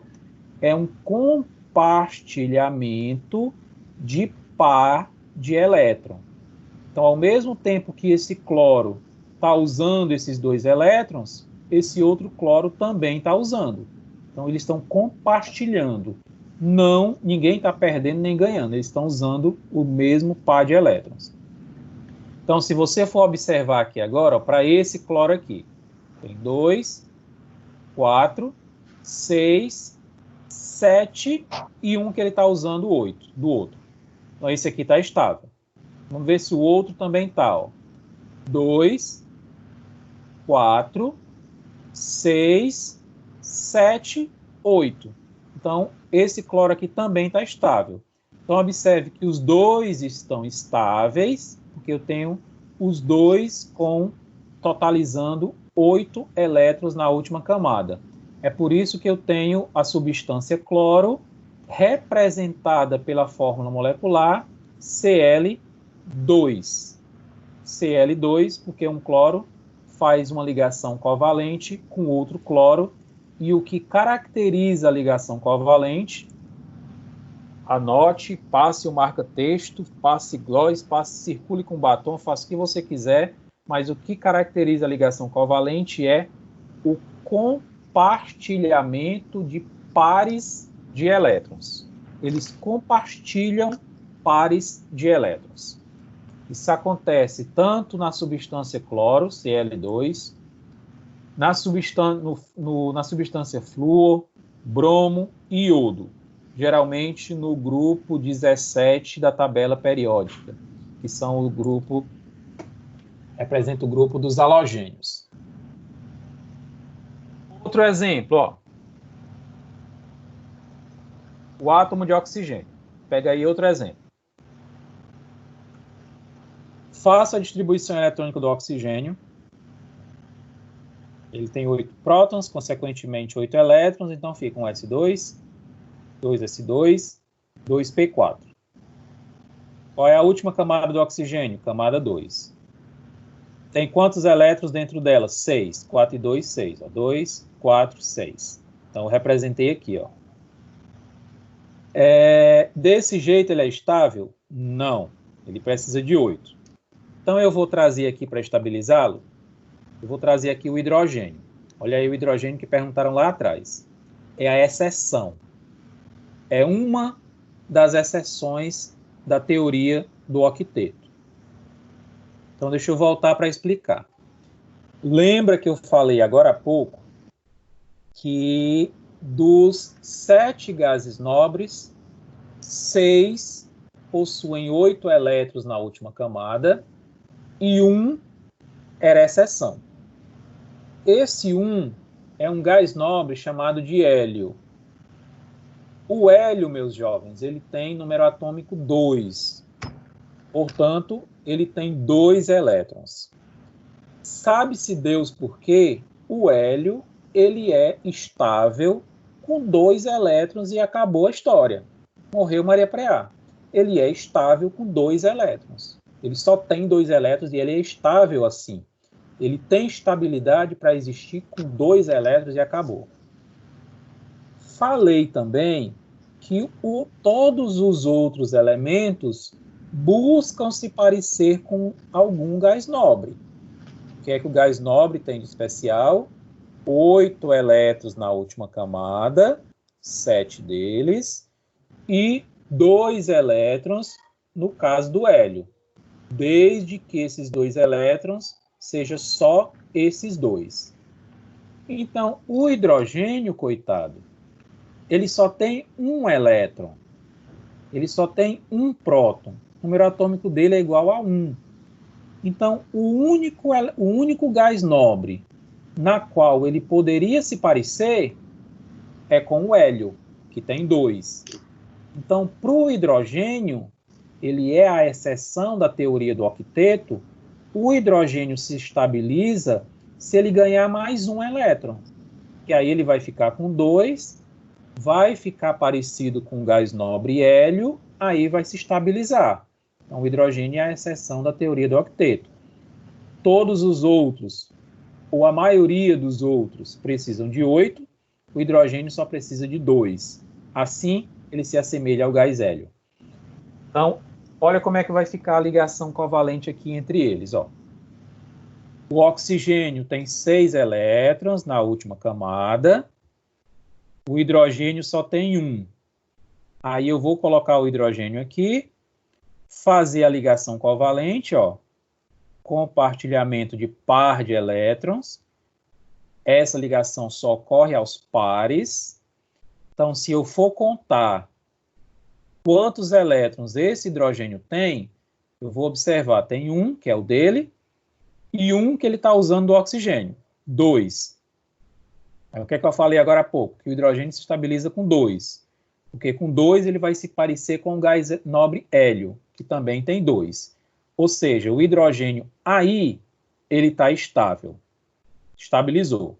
é um compartilhamento de par de elétron. Então, ao mesmo tempo que esse cloro está usando esses 2 elétrons, esse outro cloro também está usando. Então, eles estão compartilhando. Não, ninguém está perdendo nem ganhando, eles estão usando o mesmo par de elétrons. Então, se você for observar aqui agora, para esse cloro aqui, tem 2, 4, 6, 7 e um que ele está usando 8 do outro. Então, esse aqui está estável. Vamos ver se o outro também está. 2, 4, 6, 7, 8. Então, esse cloro aqui também está estável. Então, observe que os dois estão estáveis, porque eu tenho os dois totalizando 8 elétrons na última camada. É por isso que eu tenho a substância cloro representada pela fórmula molecular Cl2. Cl2, porque um cloro faz uma ligação covalente com outro cloro, e o que caracteriza a ligação covalente, anote, passe o marca-texto, passe gloss, circule com batom, faça o que você quiser, mas o que caracteriza a ligação covalente é o compartilhamento de pares de elétrons. Eles compartilham pares de elétrons. Isso acontece tanto na substância cloro, Cl2, na substância flúor, bromo e iodo, geralmente no grupo 17 da tabela periódica, que são representa o grupo dos halogênios. Outro exemplo, ó. O átomo de oxigênio. Pega aí outro exemplo. Faça a distribuição eletrônica do oxigênio. Ele tem 8 prótons, consequentemente 8 elétrons, então fica um S2, 2S2, 2P4. Qual é a última camada do oxigênio? Camada 2. Tem quantos elétrons dentro dela? 6. 4 e 2, 6. 2, 4, 6. Então, eu representei aqui. Ó. Desse jeito, ele é estável? Não. Ele precisa de 8. Então, eu vou trazer aqui para estabilizá-lo. Eu vou trazer aqui o hidrogênio. Olha aí o hidrogênio que perguntaram lá atrás. É a exceção. É uma das exceções da teoria do octeto. Então, deixa eu voltar para explicar. Lembra que eu falei agora há pouco que dos 7 gases nobres, 6 possuem 8 elétrons na última camada e 1 era exceção. Esse 1 é um gás nobre chamado de hélio. O hélio, meus jovens, ele tem número atômico 2. Portanto, ele tem 2 elétrons. Sabe-se Deus por quê? O hélio ele é estável com 2 elétrons e acabou a história. Morreu Maria Preá. Ele é estável com 2 elétrons. Ele só tem 2 elétrons e ele é estável assim. Ele tem estabilidade para existir com 2 elétrons e acabou. Falei também que todos os outros elementos buscam se parecer com algum gás nobre. O que é que o gás nobre tem de especial? 8 elétrons na última camada, 7 deles, e 2 elétrons no caso do hélio, desde que esses 2 elétrons sejam só esses 2. Então, o hidrogênio, coitado, ele só tem 1 elétron, ele só tem 1 próton, o número atômico dele é igual a 1. Então, o único gás nobre na qual ele poderia se parecer é com o hélio, que tem 2. Então, para o hidrogênio, ele é a exceção da teoria do octeto, o hidrogênio se estabiliza se ele ganhar mais 1 elétron. Que aí ele vai ficar com 2, vai ficar parecido com o gás nobre hélio, aí vai se estabilizar. Então, o hidrogênio é a exceção da teoria do octeto. Todos os outros, ou a maioria dos outros, precisam de 8, o hidrogênio só precisa de 2. Assim, ele se assemelha ao gás hélio. Então, olha como é que vai ficar a ligação covalente aqui entre eles. Ó. O oxigênio tem 6 elétrons na última camada, o hidrogênio só tem 1. Aí eu vou colocar o hidrogênio aqui, fazer a ligação covalente, ó, compartilhamento de par de elétrons. Essa ligação só ocorre aos pares. Então, se eu for contar quantos elétrons esse hidrogênio tem, eu vou observar, tem um, que é o dele, e um que ele está usando do oxigênio, 2. O que é que eu falei agora há pouco? Que o hidrogênio se estabiliza com 2. Porque com 2 ele vai se parecer com o gás nobre hélio, que também tem 2. Ou seja, o hidrogênio aí, ele está estável. Estabilizou.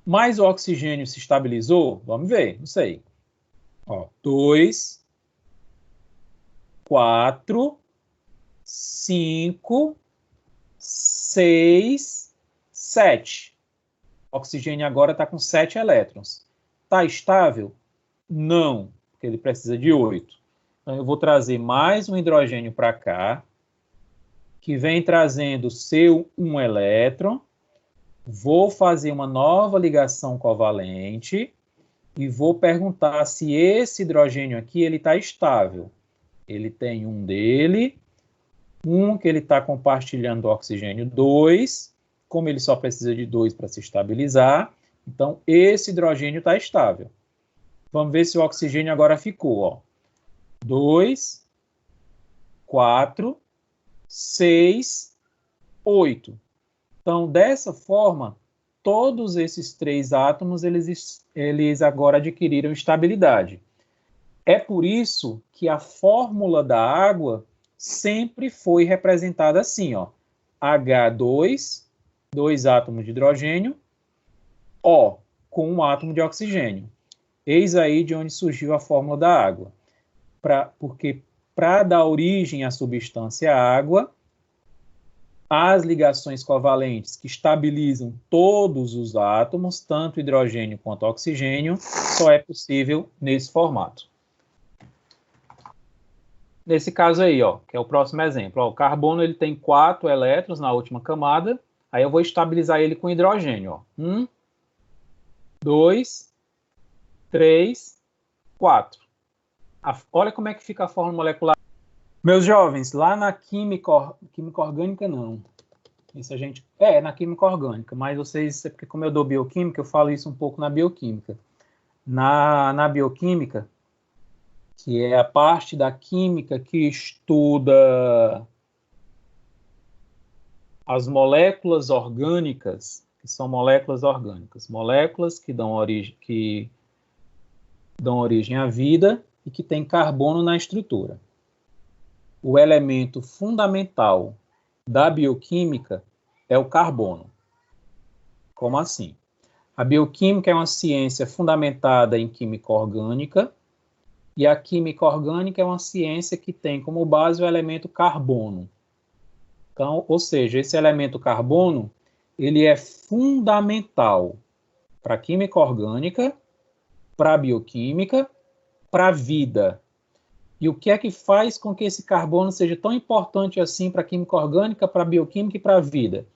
Mas o oxigênio se estabilizou? Vamos ver, não sei. 2, 4, 5, 6, 7. O oxigênio agora está com 7 elétrons. Está estável? Não, porque ele precisa de 8. Então, eu vou trazer mais um hidrogênio para cá, que vem trazendo seu 1 elétron. Vou fazer uma nova ligação covalente e vou perguntar se esse hidrogênio aqui está estável. Ele tem um dele, um que ele está compartilhando o oxigênio 2, como ele só precisa de 2 para se estabilizar, então esse hidrogênio está estável. Vamos ver se o oxigênio agora ficou. 2, 4, 6, 8. Então, dessa forma, todos esses 3 átomos, eles agora adquiriram estabilidade. É por isso que a fórmula da água sempre foi representada assim, ó. H2, 2 átomos de hidrogênio, O, com 1 átomo de oxigênio. Eis aí de onde surgiu a fórmula da água. Porque para dar origem à substância água, as ligações covalentes que estabilizam todos os átomos, tanto hidrogênio quanto oxigênio, só é possível nesse formato. Nesse caso aí, ó, que é o próximo exemplo, ó, o carbono ele tem 4 elétrons na última camada, aí eu vou estabilizar ele com hidrogênio. Ó. 1, 2, 3, 4. Olha como é que fica a fórmula molecular. Meus jovens, lá na química orgânica não. Isso a gente... na química orgânica, mas vocês, porque como eu dou bioquímica, eu falo isso um pouco na bioquímica. Na bioquímica, que é a parte da química que estuda as moléculas orgânicas, que são moléculas orgânicas, moléculas que dão origem à vida e que tem carbono na estrutura. O elemento fundamental da bioquímica é o carbono. Como assim? A bioquímica é uma ciência fundamentada em química orgânica, e a química orgânica é uma ciência que tem como base o elemento carbono. Então, ou seja, esse elemento carbono, ele é fundamental para a química orgânica, para a bioquímica, para a vida. E o que é que faz com que esse carbono seja tão importante assim para a química orgânica, para a bioquímica e para a vida?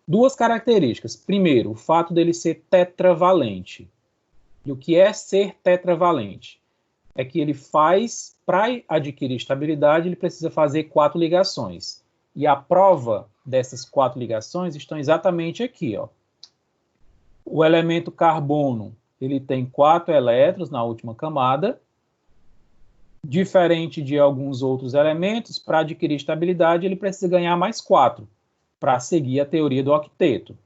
2 características. Primeiro, o fato dele ser tetravalente. E o que é ser tetravalente? É que ele faz, para adquirir estabilidade, ele precisa fazer 4 ligações. E a prova dessas 4 ligações estão exatamente aqui, ó. O elemento carbono, ele tem 4 elétrons na última camada. Diferente de alguns outros elementos, para adquirir estabilidade, ele precisa ganhar mais 4 para seguir a teoria do octeto.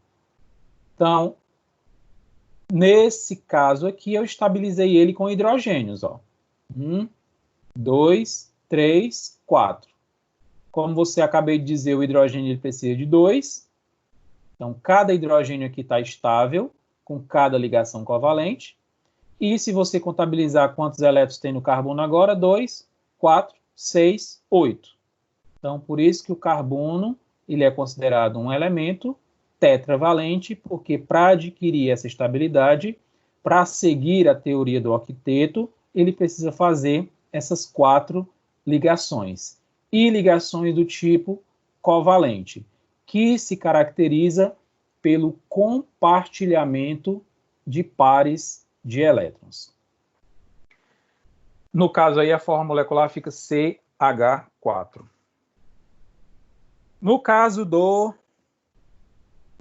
Então, nesse caso aqui, eu estabilizei ele com hidrogênios. 1, 2, 3, 4. Como você acabei de dizer, o hidrogênio ele precisa de 2. Então, cada hidrogênio aqui está estável, com cada ligação covalente. E se você contabilizar quantos elétrons tem no carbono agora, 2, 4, 6, 8. Então, por isso que o carbono ele é considerado um elemento tetravalente, porque para adquirir essa estabilidade, para seguir a teoria do octeto, ele precisa fazer essas 4 ligações. E ligações do tipo covalente, que se caracteriza pelo compartilhamento de pares de elétrons. No caso aí, a forma molecular fica CH4. No caso do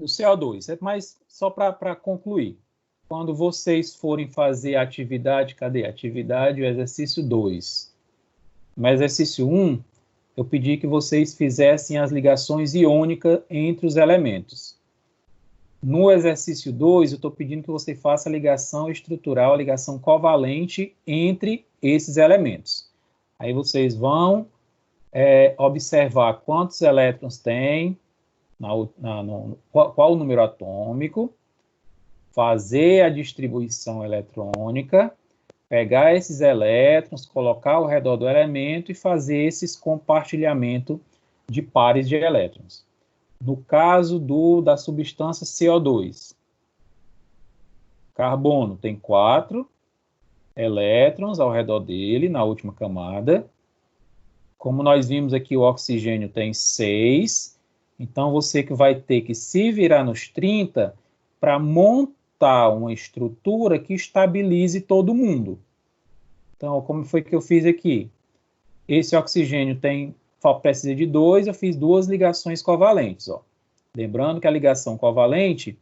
CO2, mas só para concluir, quando vocês forem fazer a atividade, cadê? Atividade, o exercício 2. No exercício 1, eu pedi que vocês fizessem as ligações iônicas entre os elementos. No exercício 2, eu estou pedindo que você faça a ligação estrutural, a ligação covalente entre esses elementos. Aí vocês vão observar quantos elétrons tem, qual o número atômico, fazer a distribuição eletrônica, pegar esses elétrons, colocar ao redor do elemento e fazer esses compartilhamento de pares de elétrons. No caso da substância CO2, carbono tem 4 elétrons ao redor dele, na última camada. Como nós vimos aqui, o oxigênio tem 6. Então, você que vai ter que se virar nos 30 para montar uma estrutura que estabilize todo mundo. Então, como foi que eu fiz aqui? Esse oxigênio precisa de 2, eu fiz 2 ligações covalentes. Ó. Lembrando que a ligação covalente,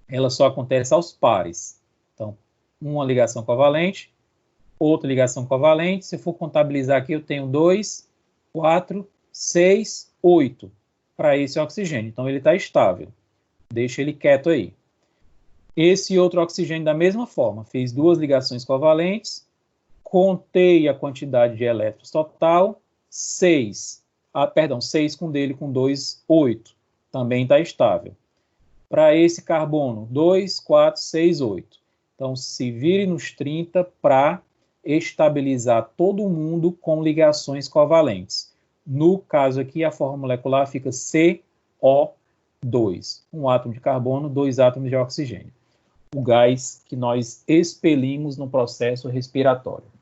ela só acontece aos pares. Então, uma ligação covalente, outra ligação covalente. Se eu for contabilizar aqui, eu tenho 2, 4, 6, 8 para esse oxigênio. Então, ele está estável. Deixa ele quieto aí. Esse outro oxigênio, da mesma forma, fiz 2 ligações covalentes, contei a quantidade de elétrons total, 6 com dele, com 2, 8. Também está estável. Para esse carbono, 2, 4, 6, 8. Então, se vire nos 30 para estabilizar todo mundo com ligações covalentes. No caso aqui, a forma molecular fica CO2. Um átomo de carbono, 2 átomos de oxigênio. O gás que nós expelimos no processo respiratório.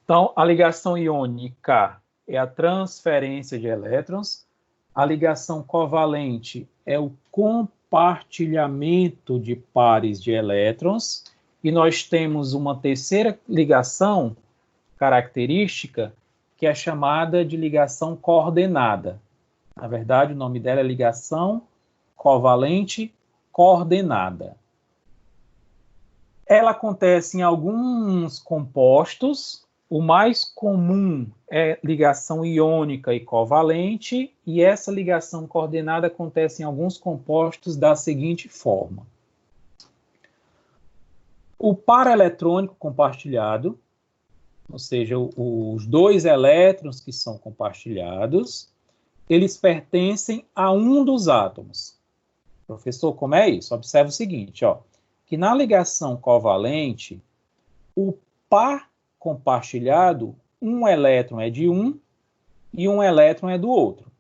Então, a ligação iônica é a transferência de elétrons. A ligação covalente é o compartilhamento de pares de elétrons. E nós temos uma terceira ligação característica, que é chamada de ligação coordenada. Na verdade, o nome dela é ligação covalente coordenada. Ela acontece em alguns compostos. O mais comum é ligação iônica e covalente, e essa ligação coordenada acontece em alguns compostos da seguinte forma. O par eletrônico compartilhado, ou seja, os 2 elétrons que são compartilhados, eles pertencem a um dos átomos. Professor, como é isso? Observe o seguinte, ó, que na ligação covalente, o par compartilhado, um elétron é de um e um elétron é do outro.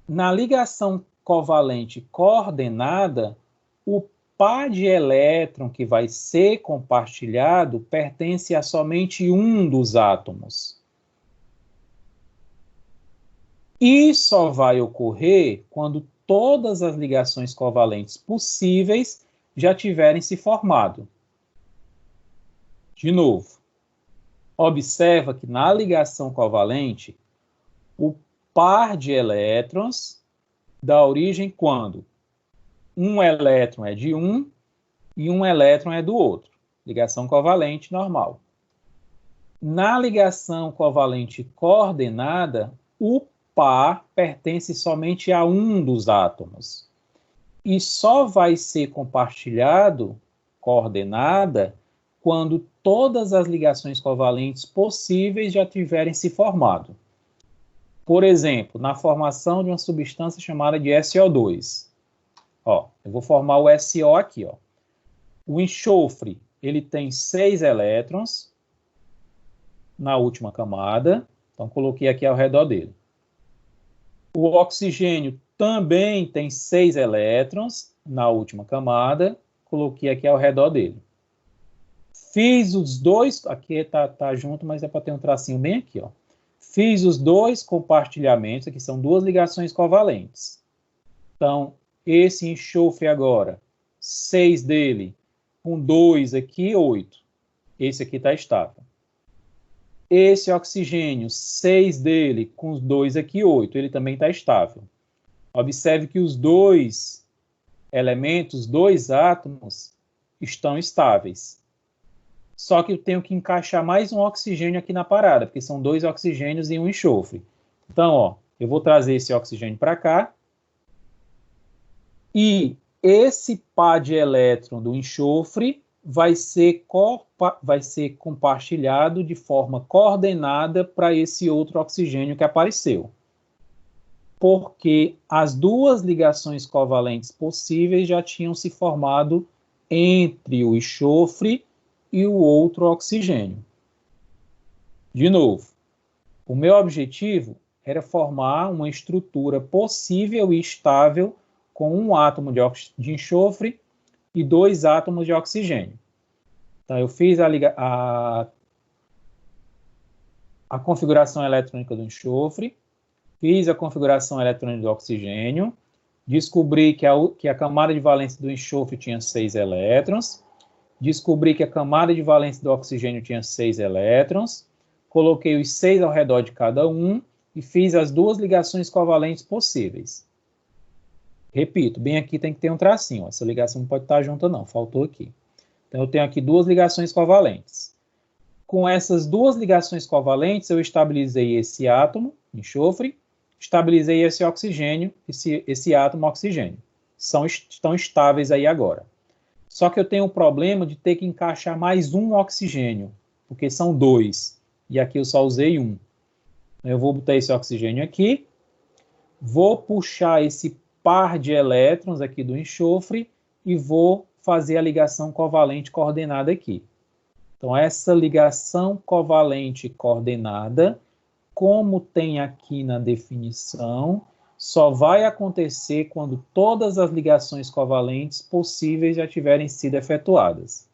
Na ligação covalente coordenada, o par de elétron que vai ser compartilhado pertence a somente um dos átomos. E só vai ocorrer quando todas as ligações covalentes possíveis já tiverem se formado. De novo, observa que na ligação covalente, o par de elétrons dá origem quando um elétron é de um e um elétron é do outro. Ligação covalente normal. Na ligação covalente coordenada, o par pertence somente a um dos átomos. E só vai ser compartilhado, coordenada, quando todas as ligações covalentes possíveis já tiverem se formado. Por exemplo, na formação de uma substância chamada de SO2. Ó, eu vou formar o SO aqui. Ó. O enxofre, ele tem 6 elétrons na última camada. Então, coloquei aqui ao redor dele. O oxigênio também tem 6 elétrons na última camada. Coloquei aqui ao redor dele. Fiz os 2, aqui tá junto, mas é para ter um tracinho bem aqui, ó. Fiz os 2 compartilhamentos, aqui são 2 ligações covalentes. Então, esse enxofre agora, 6 dele, com 2 aqui, 8. esse aqui está estável. Esse oxigênio, 6 dele, com os 2 aqui, 8, ele também está estável. Observe que os dois elementos, 2 átomos, estão estáveis. Só que eu tenho que encaixar mais um oxigênio aqui na parada, porque são 2 oxigênios e um enxofre. Então, ó, eu vou trazer esse oxigênio para cá. E esse par de elétron do enxofre vai ser compartilhado de forma coordenada para esse outro oxigênio que apareceu. Porque as 2 ligações covalentes possíveis já tinham se formado entre o enxofre e o outro oxigênio. De novo, o meu objetivo era formar uma estrutura possível e estável com um átomo de enxofre e 2 átomos de oxigênio. Então, eu fiz a configuração eletrônica do enxofre, fiz a configuração eletrônica do oxigênio, descobri que a camada de valência do enxofre tinha 6 elétrons, descobri que a camada de valência do oxigênio tinha 6 elétrons, coloquei os 6 ao redor de cada um e fiz as 2 ligações covalentes possíveis. Repito, bem aqui tem que ter um tracinho. Ó. Essa ligação não pode estar junta não, faltou aqui. Então eu tenho aqui 2 ligações covalentes. Com essas 2 ligações covalentes, eu estabilizei esse átomo, enxofre, estabilizei esse oxigênio, esse átomo oxigênio. Estão estáveis aí agora. Só que eu tenho o problema de ter que encaixar mais um oxigênio, porque são 2. E aqui eu só usei 1. Eu vou botar esse oxigênio aqui, vou puxar esse par de elétrons aqui do enxofre e vou fazer a ligação covalente coordenada aqui. Então, essa ligação covalente coordenada, como tem aqui na definição, só vai acontecer quando todas as ligações covalentes possíveis já tiverem sido efetuadas.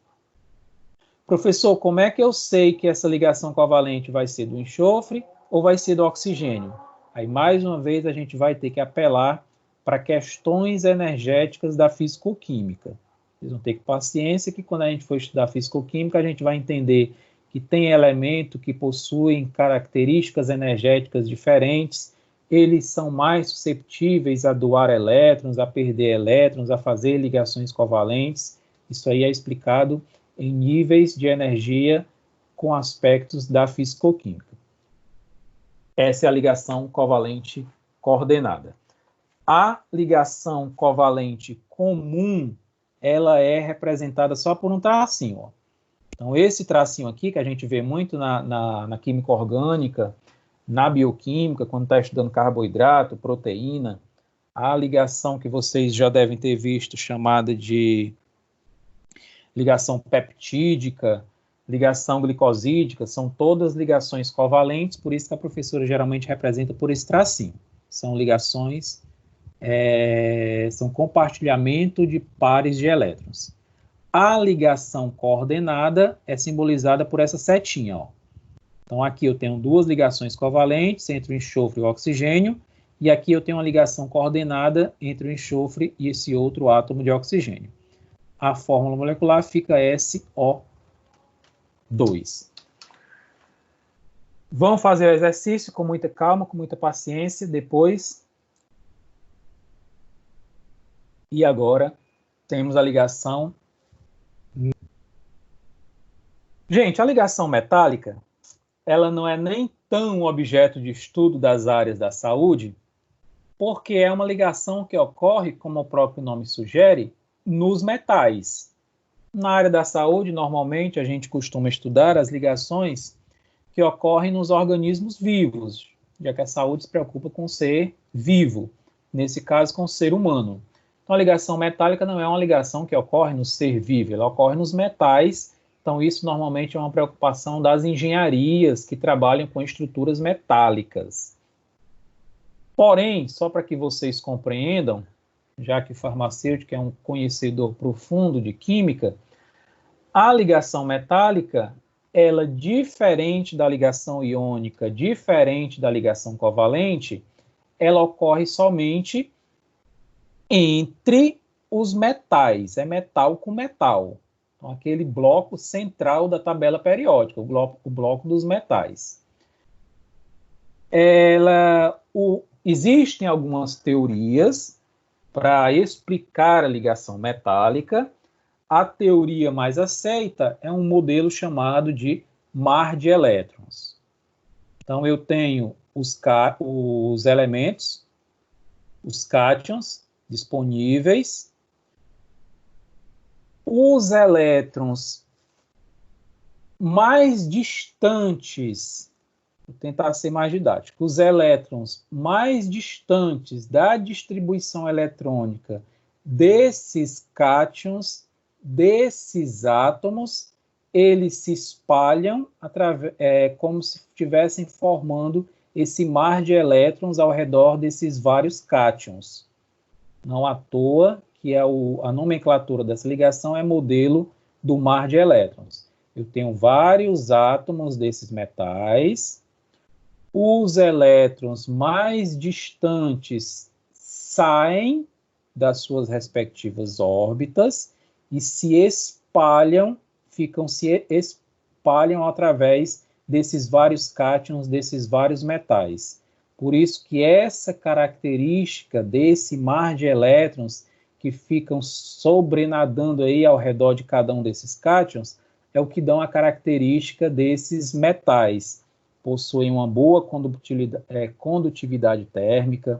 Professor, como é que eu sei que essa ligação covalente vai ser do enxofre ou vai ser do oxigênio? Aí, mais uma vez, a gente vai ter que apelar para questões energéticas da fisicoquímica. Vocês vão ter que ter paciência que quando a gente for estudar fisicoquímica, a gente vai entender que tem elemento que possuem características energéticas diferentes, eles são mais susceptíveis a doar elétrons, a perder elétrons, a fazer ligações covalentes. Isso aí é explicado em níveis de energia com aspectos da fisicoquímica. Essa é a ligação covalente coordenada. A ligação covalente comum, ela é representada só por um tracinho. Ó. Então, esse tracinho aqui, que a gente vê muito na química orgânica, na bioquímica, quando está estudando carboidrato, proteína, a ligação que vocês já devem ter visto, chamada de ligação peptídica, ligação glicosídica, são todas ligações covalentes, por isso que a professora geralmente representa por esse tracinho. São ligações, são compartilhamento de pares de elétrons. A ligação coordenada é simbolizada por essa setinha, ó. Então, aqui eu tenho 2 ligações covalentes entre o enxofre e o oxigênio, e aqui eu tenho uma ligação coordenada entre o enxofre e esse outro átomo de oxigênio. A fórmula molecular fica SO2. Vamos fazer o exercício com muita calma, com muita paciência, depois. E agora temos a ligação. Gente, a ligação metálica, ela não é nem tão objeto de estudo das áreas da saúde, porque é uma ligação que ocorre, como o próprio nome sugere, nos metais. Na área da saúde, normalmente, a gente costuma estudar as ligações que ocorrem nos organismos vivos, já que a saúde se preocupa com o ser vivo, nesse caso com o ser humano. Então, a ligação metálica não é uma ligação que ocorre no ser vivo, ela ocorre nos metais. Então, isso normalmente é uma preocupação das engenharias que trabalham com estruturas metálicas. Porém, só para que vocês compreendam, já que o farmacêutico é um conhecedor profundo de química, a ligação metálica, ela, diferente da ligação iônica, diferente da ligação covalente, ela ocorre somente entre os metais, é metal com metal. Então, aquele bloco central da tabela periódica, o bloco dos metais. Existem algumas teorias para explicar a ligação metálica. A teoria mais aceita é um modelo chamado de mar de elétrons. Então, eu tenho os elementos, os cátions disponíveis, os elétrons mais distantes, vou tentar ser mais didático, os elétrons mais distantes da distribuição eletrônica desses cátions, desses átomos, eles se espalham como se estivessem formando esse mar de elétrons ao redor desses vários cátions. Não à toa que a nomenclatura dessa ligação é modelo do mar de elétrons. Eu tenho vários átomos desses metais, os elétrons mais distantes saem das suas respectivas órbitas e se espalham através desses vários cátions, desses vários metais. Por isso que essa característica desse mar de elétrons que ficam sobrenadando aí ao redor de cada um desses cátions é o que dão a característica desses metais. Possuem uma boa condutividade térmica,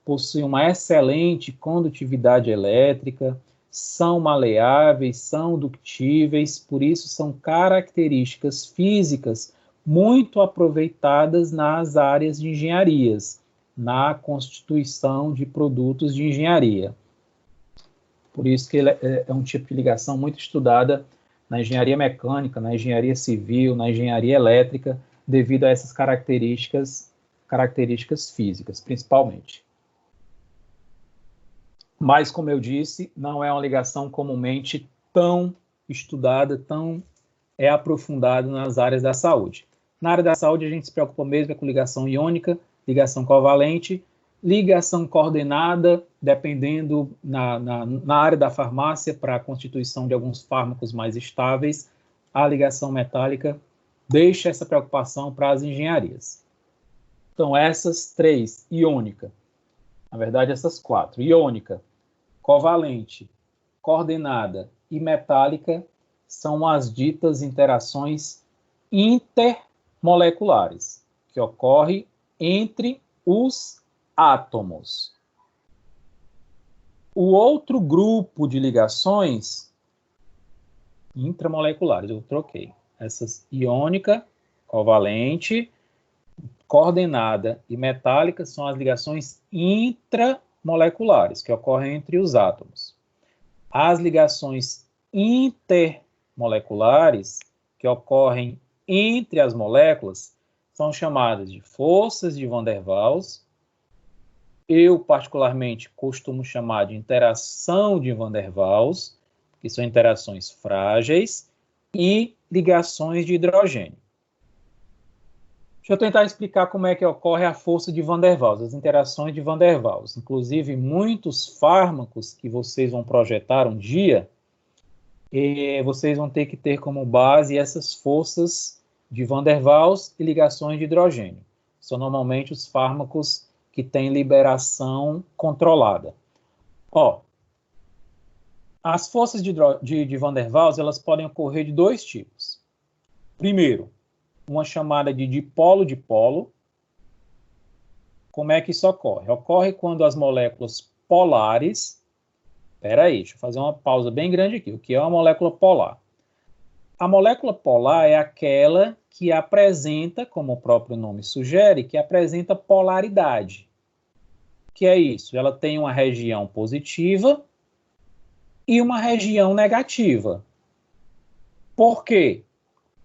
possuem uma excelente condutividade elétrica, são maleáveis, são ductíveis, por isso são características físicas muito aproveitadas nas áreas de engenharias, na constituição de produtos de engenharia. Por isso que ele é um tipo de ligação muito estudada na engenharia mecânica, na engenharia civil, na engenharia elétrica, devido a essas características físicas, principalmente. Mas, como eu disse, não é uma ligação comumente tão estudada, tão aprofundada nas áreas da saúde. Na área da saúde, a gente se preocupa mesmo com ligação iônica, ligação covalente, ligação coordenada, dependendo na área da farmácia, para a constituição de alguns fármacos mais estáveis. A ligação metálica deixa essa preocupação para as engenharias. Então, essas três, iônica, na verdade, essas quatro, iônica, covalente, coordenada e metálica, são as ditas interações intermoleculares, que ocorrem entre os átomos. O outro grupo de ligações intramoleculares, eu troquei, essas iônica, covalente, coordenada e metálica são as ligações intramoleculares, que ocorrem entre os átomos. As ligações intermoleculares, que ocorrem entre as moléculas, são chamadas de forças de Van der Waals. Eu, particularmente, costumo chamar de interação de Van der Waals, que são interações frágeis, e ligações de hidrogênio. Deixa eu tentar explicar como é que ocorre a força de Van der Waals, as interações de Van der Waals. Inclusive, muitos fármacos que vocês vão projetar um dia, vocês vão ter que ter como base essas forças de Van der Waals e ligações de hidrogênio. São normalmente os fármacos que têm liberação controlada. As forças de Van der Waals, elas podem ocorrer de dois tipos. Primeiro, uma chamada de dipolo-dipolo. Como é que isso ocorre? Ocorre quando as moléculas polares... Espera aí, deixa eu fazer uma pausa bem grande aqui. O que é uma molécula polar? A molécula polar é aquela que apresenta, como o próprio nome sugere, que apresenta polaridade. O que é isso? Ela tem uma região positiva e uma região negativa. Por quê?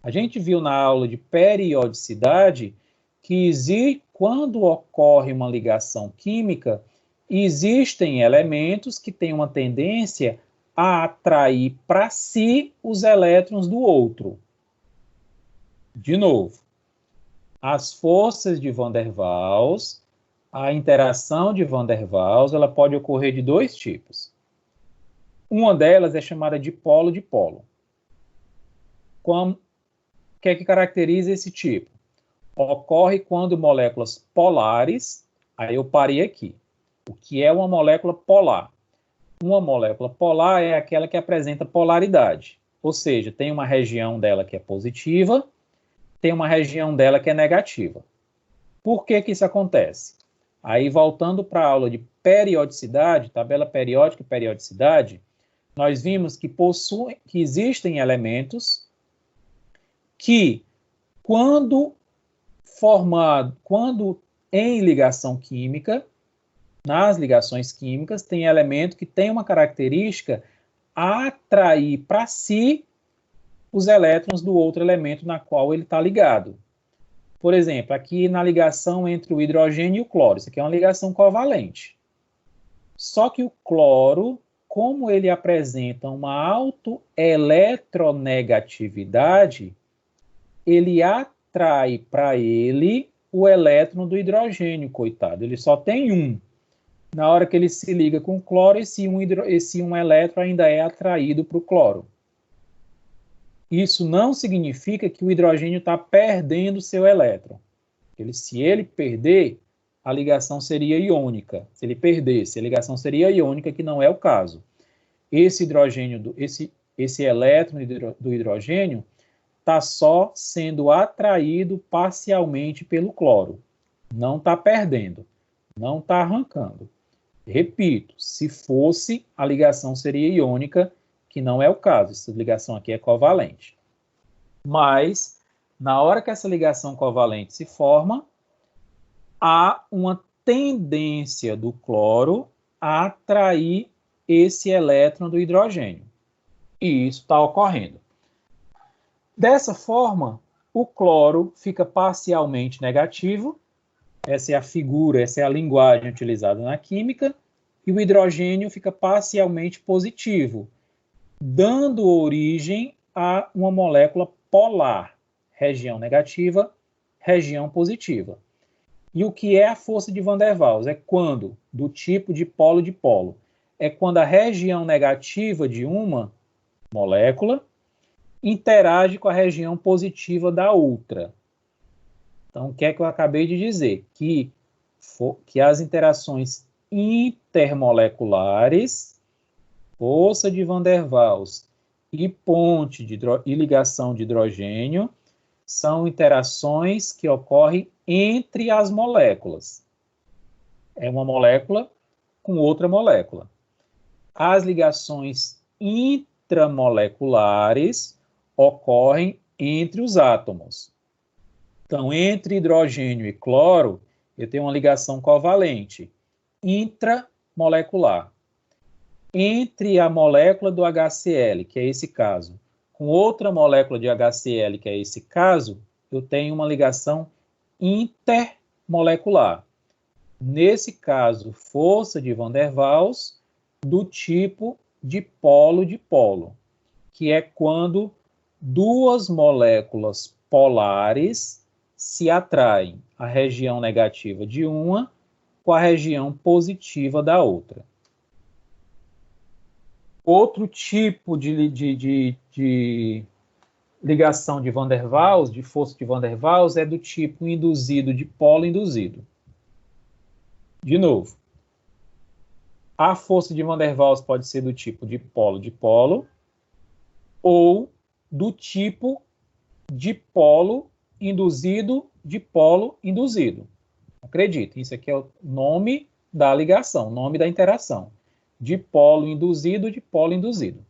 A gente viu na aula de periodicidade que quando ocorre uma ligação química, existem elementos que têm uma tendência a atrair para si os elétrons do outro. De novo, as forças de Van der Waals, a interação de Van der Waals, ela pode ocorrer de dois tipos. Uma delas é chamada de dipolo-dipolo. O que é que caracteriza esse tipo? Ocorre quando moléculas polares, aí eu parei aqui. O que é uma molécula polar? Uma molécula polar é aquela que apresenta polaridade, ou seja, tem uma região dela que é positiva, tem uma região dela que é negativa. Por que que isso acontece? Aí, voltando para a aula de periodicidade, tabela periódica e periodicidade, nós vimos que existem elementos que, quando em ligação química, nas ligações químicas, tem elemento que tem uma característica atrair para si os elétrons do outro elemento na qual ele está ligado. Por exemplo, aqui na ligação entre o hidrogênio e o cloro, isso aqui é uma ligação covalente. Só que o cloro, como ele apresenta uma autoeletronegatividade, ele atrai para ele o elétron do hidrogênio, coitado. Ele só tem um. Na hora que ele se liga com o cloro, esse um elétron ainda é atraído para o cloro. Isso não significa que o hidrogênio está perdendo seu elétron. Se ele perder, a ligação seria iônica. Se ele perdesse, a ligação seria iônica, que não é o caso. Esse elétron do hidrogênio está só sendo atraído parcialmente pelo cloro. Não está perdendo, não está arrancando. Repito, se fosse, a ligação seria iônica, que não é o caso. Essa ligação aqui é covalente. Mas, na hora que essa ligação covalente se forma, há uma tendência do cloro a atrair esse elétron do hidrogênio. E isso está ocorrendo. Dessa forma, o cloro fica parcialmente negativo. Essa é a figura, essa é a linguagem utilizada na química. E o hidrogênio fica parcialmente positivo, dando origem a uma molécula polar, região negativa, região positiva. E o que é a força de Van der Waals? É quando, do tipo de polo, é quando a região negativa de uma molécula interage com a região positiva da outra. Então, o que é que eu acabei de dizer? Que as interações intermoleculares, força de Van der Waals e ponte e ligação de hidrogênio, são interações que ocorrem entre as moléculas. É uma molécula com outra molécula. As ligações intramoleculares ocorrem entre os átomos. Então, entre hidrogênio e cloro, eu tenho uma ligação covalente intramolecular. Entre a molécula do HCl, que é esse caso, com outra molécula de HCl, que é esse caso, eu tenho uma ligação intermolecular. Nesse caso, força de Van der Waals do tipo de polo, que é quando duas moléculas polares se atraem, a região negativa de uma com a região positiva da outra. Outro tipo de ligação de Van der Waals, de força de Van der Waals, é do tipo induzido de polo induzido. De novo, a força de Van der Waals pode ser do tipo de polo, ou do tipo de polo induzido de polo induzido. Acreditem, isso aqui é o nome da ligação, nome da interação. De polo induzido, de polo induzido.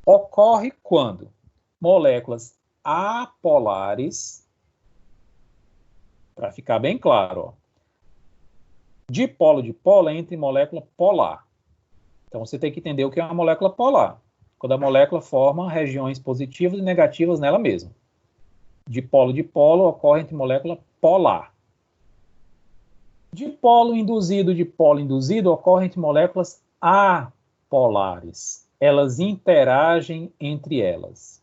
Ocorre quando moléculas apolares, para ficar bem claro, ó, de polo é entre molécula polar. Então, você tem que entender o que é uma molécula polar. Quando a molécula forma regiões positivas e negativas nela mesma. De polo ocorre entre molécula polar. De polo induzido ocorre entre moléculas apolares. Elas interagem entre elas.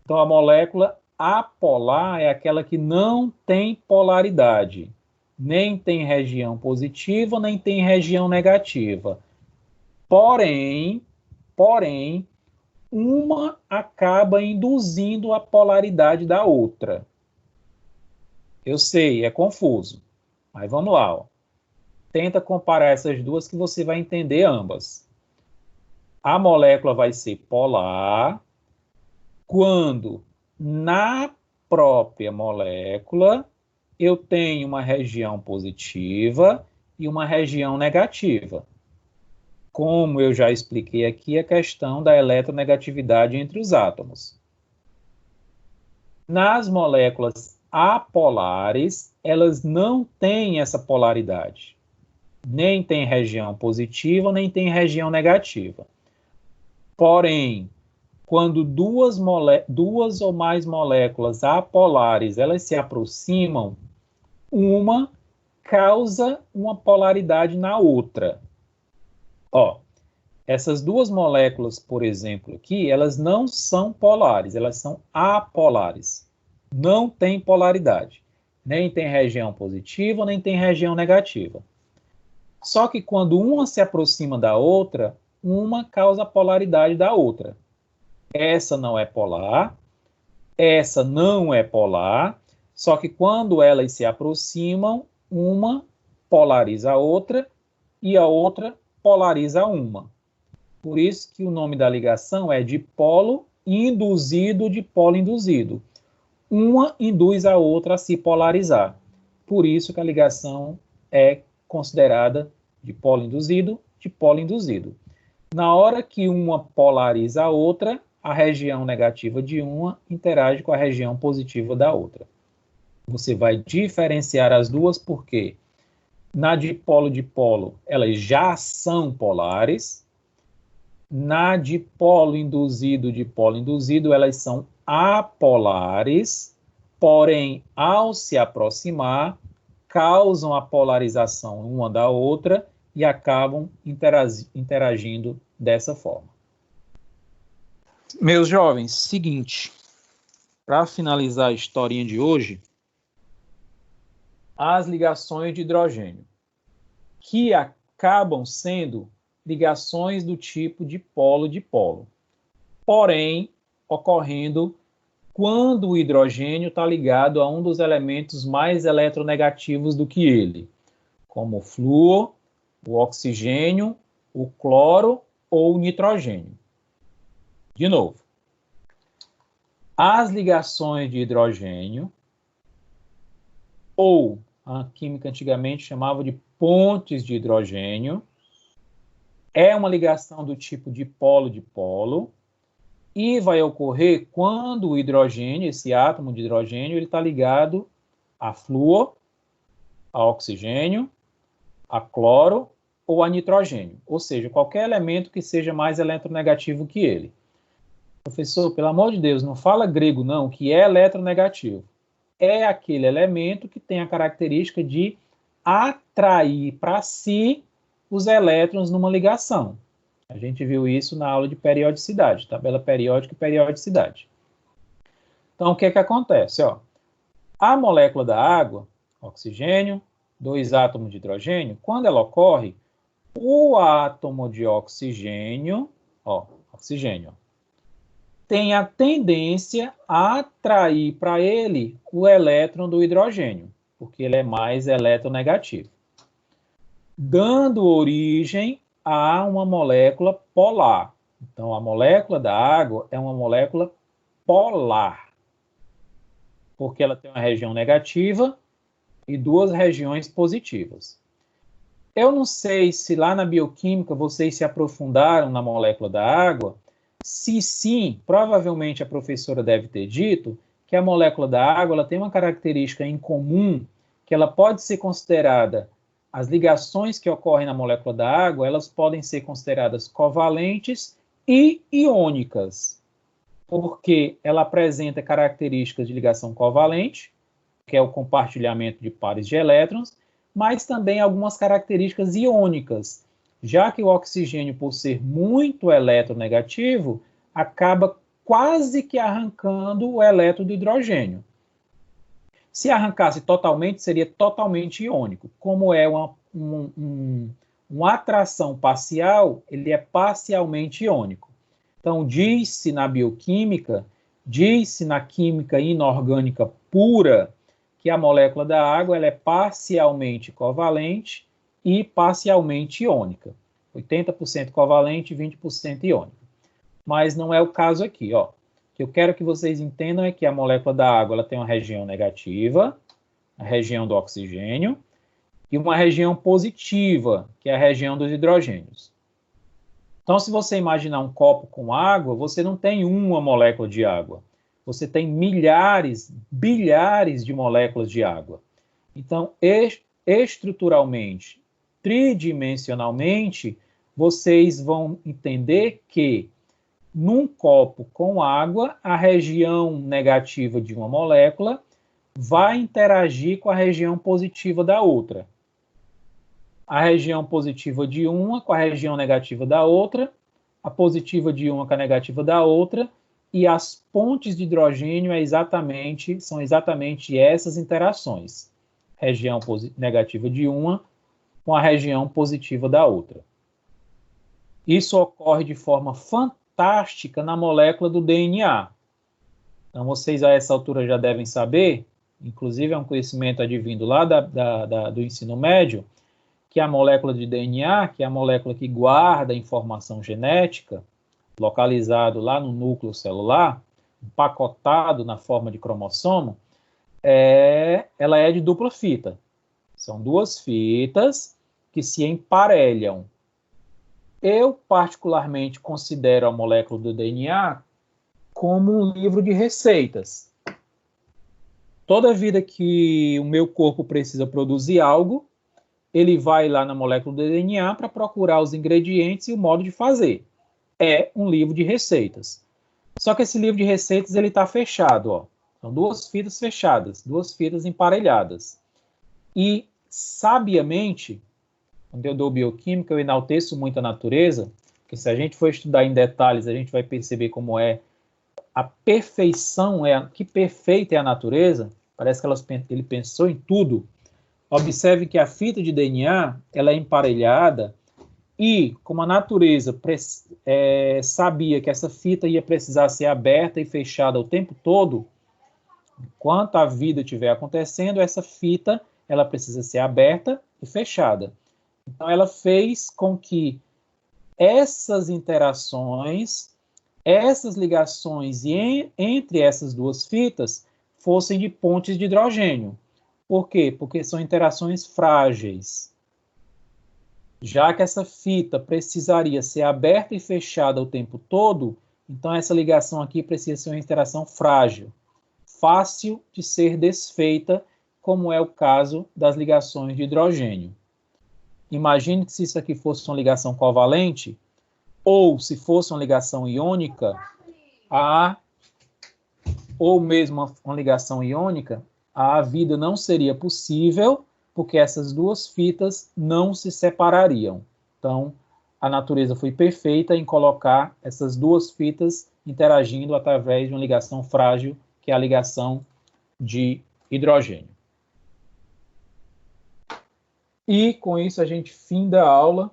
Então, a molécula apolar é aquela que não tem polaridade. Nem tem região positiva, nem tem região negativa. Porém, uma acaba induzindo a polaridade da outra. Eu sei, é confuso, mas vamos lá. Ó. Tenta comparar essas duas que você vai entender ambas. A molécula vai ser polar quando na própria molécula eu tenho uma região positiva e uma região negativa. Como eu já expliquei aqui, a questão da eletronegatividade entre os átomos. Nas moléculas apolares, elas não têm essa polaridade. Nem tem região positiva, nem tem região negativa. Porém, quando duas ou mais moléculas apolares elas se aproximam, uma causa uma polaridade na outra. Ó, essas duas moléculas, por exemplo, aqui, elas não são polares, elas são apolares. Não tem polaridade. Nem tem região positiva, nem tem região negativa. Só que quando uma se aproxima da outra, uma causa a polaridade da outra. Essa não é polar, essa não é polar, só que quando elas se aproximam, uma polariza a outra e a outra polariza uma. Por isso que o nome da ligação é dipolo induzido, dipolo induzido. Uma induz a outra a se polarizar. Por isso que a ligação é considerada dipolo induzido, dipolo induzido. Na hora que uma polariza a outra, a região negativa de uma interage com a região positiva da outra. Você vai diferenciar as duas porque na dipolo-dipolo elas já são polares, na dipolo induzido, elas são apolares, porém, ao se aproximar, causam a polarização uma da outra e acabam interagindo dessa forma. Meus jovens, seguinte, para finalizar a historinha de hoje, as ligações de hidrogênio, que acabam sendo ligações do tipo dipolo-dipolo, porém, ocorrendo quando o hidrogênio está ligado a um dos elementos mais eletronegativos do que ele, como o flúor, o oxigênio, o cloro ou o nitrogênio. De novo, as ligações de hidrogênio, ou a química antigamente chamava de pontes de hidrogênio, é uma ligação do tipo dipolo-dipolo e vai ocorrer quando o hidrogênio, esse átomo de hidrogênio, ele está ligado a flúor, a oxigênio, a cloro ou a nitrogênio, ou seja, qualquer elemento que seja mais eletronegativo que ele. Professor, pelo amor de Deus, não fala grego não, que é eletronegativo. É aquele elemento que tem a característica de atrair para si os elétrons numa ligação. A gente viu isso na aula de periodicidade, tabela periódica e periodicidade. Então, o que é que acontece? Ó, a molécula da água, oxigênio, 2 átomos de hidrogênio, quando ela ocorre, o átomo de oxigênio, oxigênio, tem a tendência a atrair para ele o elétron do hidrogênio, porque ele é mais eletronegativo, dando origem a uma molécula polar. Então, a molécula da água é uma molécula polar, porque ela tem uma região negativa e 2 regiões positivas. Eu não sei se lá na bioquímica vocês se aprofundaram na molécula da água. Se sim, provavelmente a professora deve ter dito que a molécula da água ela tem uma característica em comum, que ela pode ser considerada, as ligações que ocorrem na molécula da água, elas podem ser consideradas covalentes e iônicas, porque ela apresenta características de ligação covalente, que é o compartilhamento de pares de elétrons, mas também algumas características iônicas, já que o oxigênio, por ser muito eletronegativo, acaba quase que arrancando o elétron do hidrogênio. Se arrancasse totalmente, seria totalmente iônico. Como é uma atração parcial, ele é parcialmente iônico. Então, diz-se na bioquímica, diz-se na química inorgânica pura, que a molécula da água ela é parcialmente covalente e parcialmente iônica. 80% covalente e 20% iônica. Mas não é o caso aqui. Ó. O que eu quero que vocês entendam é que a molécula da água ela tem uma região negativa, a região do oxigênio, e uma região positiva, que é a região dos hidrogênios. Então, se você imaginar um copo com água, você não tem uma molécula de água. Você tem milhares, bilhares de moléculas de água. Então, estruturalmente, tridimensionalmente, vocês vão entender que num copo com água, a região negativa de uma molécula vai interagir com a região positiva da outra. A região positiva de uma com a região negativa da outra, a positiva de uma com a negativa da outra, e as pontes de hidrogênio são exatamente essas interações. Região negativa de uma com a região positiva da outra. Isso ocorre de forma fantástica na molécula do DNA. Então, vocês a essa altura já devem saber, inclusive é um conhecimento advindo lá do ensino médio, que a molécula de DNA, que é a molécula que guarda a informação genética, localizado lá no núcleo celular, empacotado na forma de cromossomo, ela é de dupla fita. São duas fitas que se emparelham. Eu, particularmente, considero a molécula do DNA como um livro de receitas. Toda vida que o meu corpo precisa produzir algo, ele vai lá na molécula do DNA para procurar os ingredientes e o modo de fazer. É um livro de receitas. Só que esse livro de receitas ele está fechado. Ó. São duas fitas fechadas, duas fitas emparelhadas. E, sabiamente, quando eu dou bioquímica, eu enalteço muito a natureza, porque se a gente for estudar em detalhes, a gente vai perceber como é a perfeição, que perfeita é a natureza. Parece que ele pensou em tudo. Observe que a fita de DNA ela é emparelhada e, como a natureza sabia que essa fita ia precisar ser aberta e fechada o tempo todo, enquanto a vida estiver acontecendo, essa fita ela precisa ser aberta e fechada. Então, ela fez com que essas interações, essas ligações entre essas duas fitas fossem de pontes de hidrogênio. Por quê? Porque são interações frágeis. Já que essa fita precisaria ser aberta e fechada o tempo todo, então essa ligação aqui precisa ser uma interação frágil, fácil de ser desfeita, como é o caso das ligações de hidrogênio. Imagine que se isso aqui fosse uma ligação covalente, ou se fosse uma ligação iônica, ou mesmo uma ligação iônica, a vida não seria possível, porque essas duas fitas não se separariam. Então, a natureza foi perfeita em colocar essas duas fitas interagindo através de uma ligação frágil, que é a ligação de hidrogênio. E, com isso, a gente finda a aula.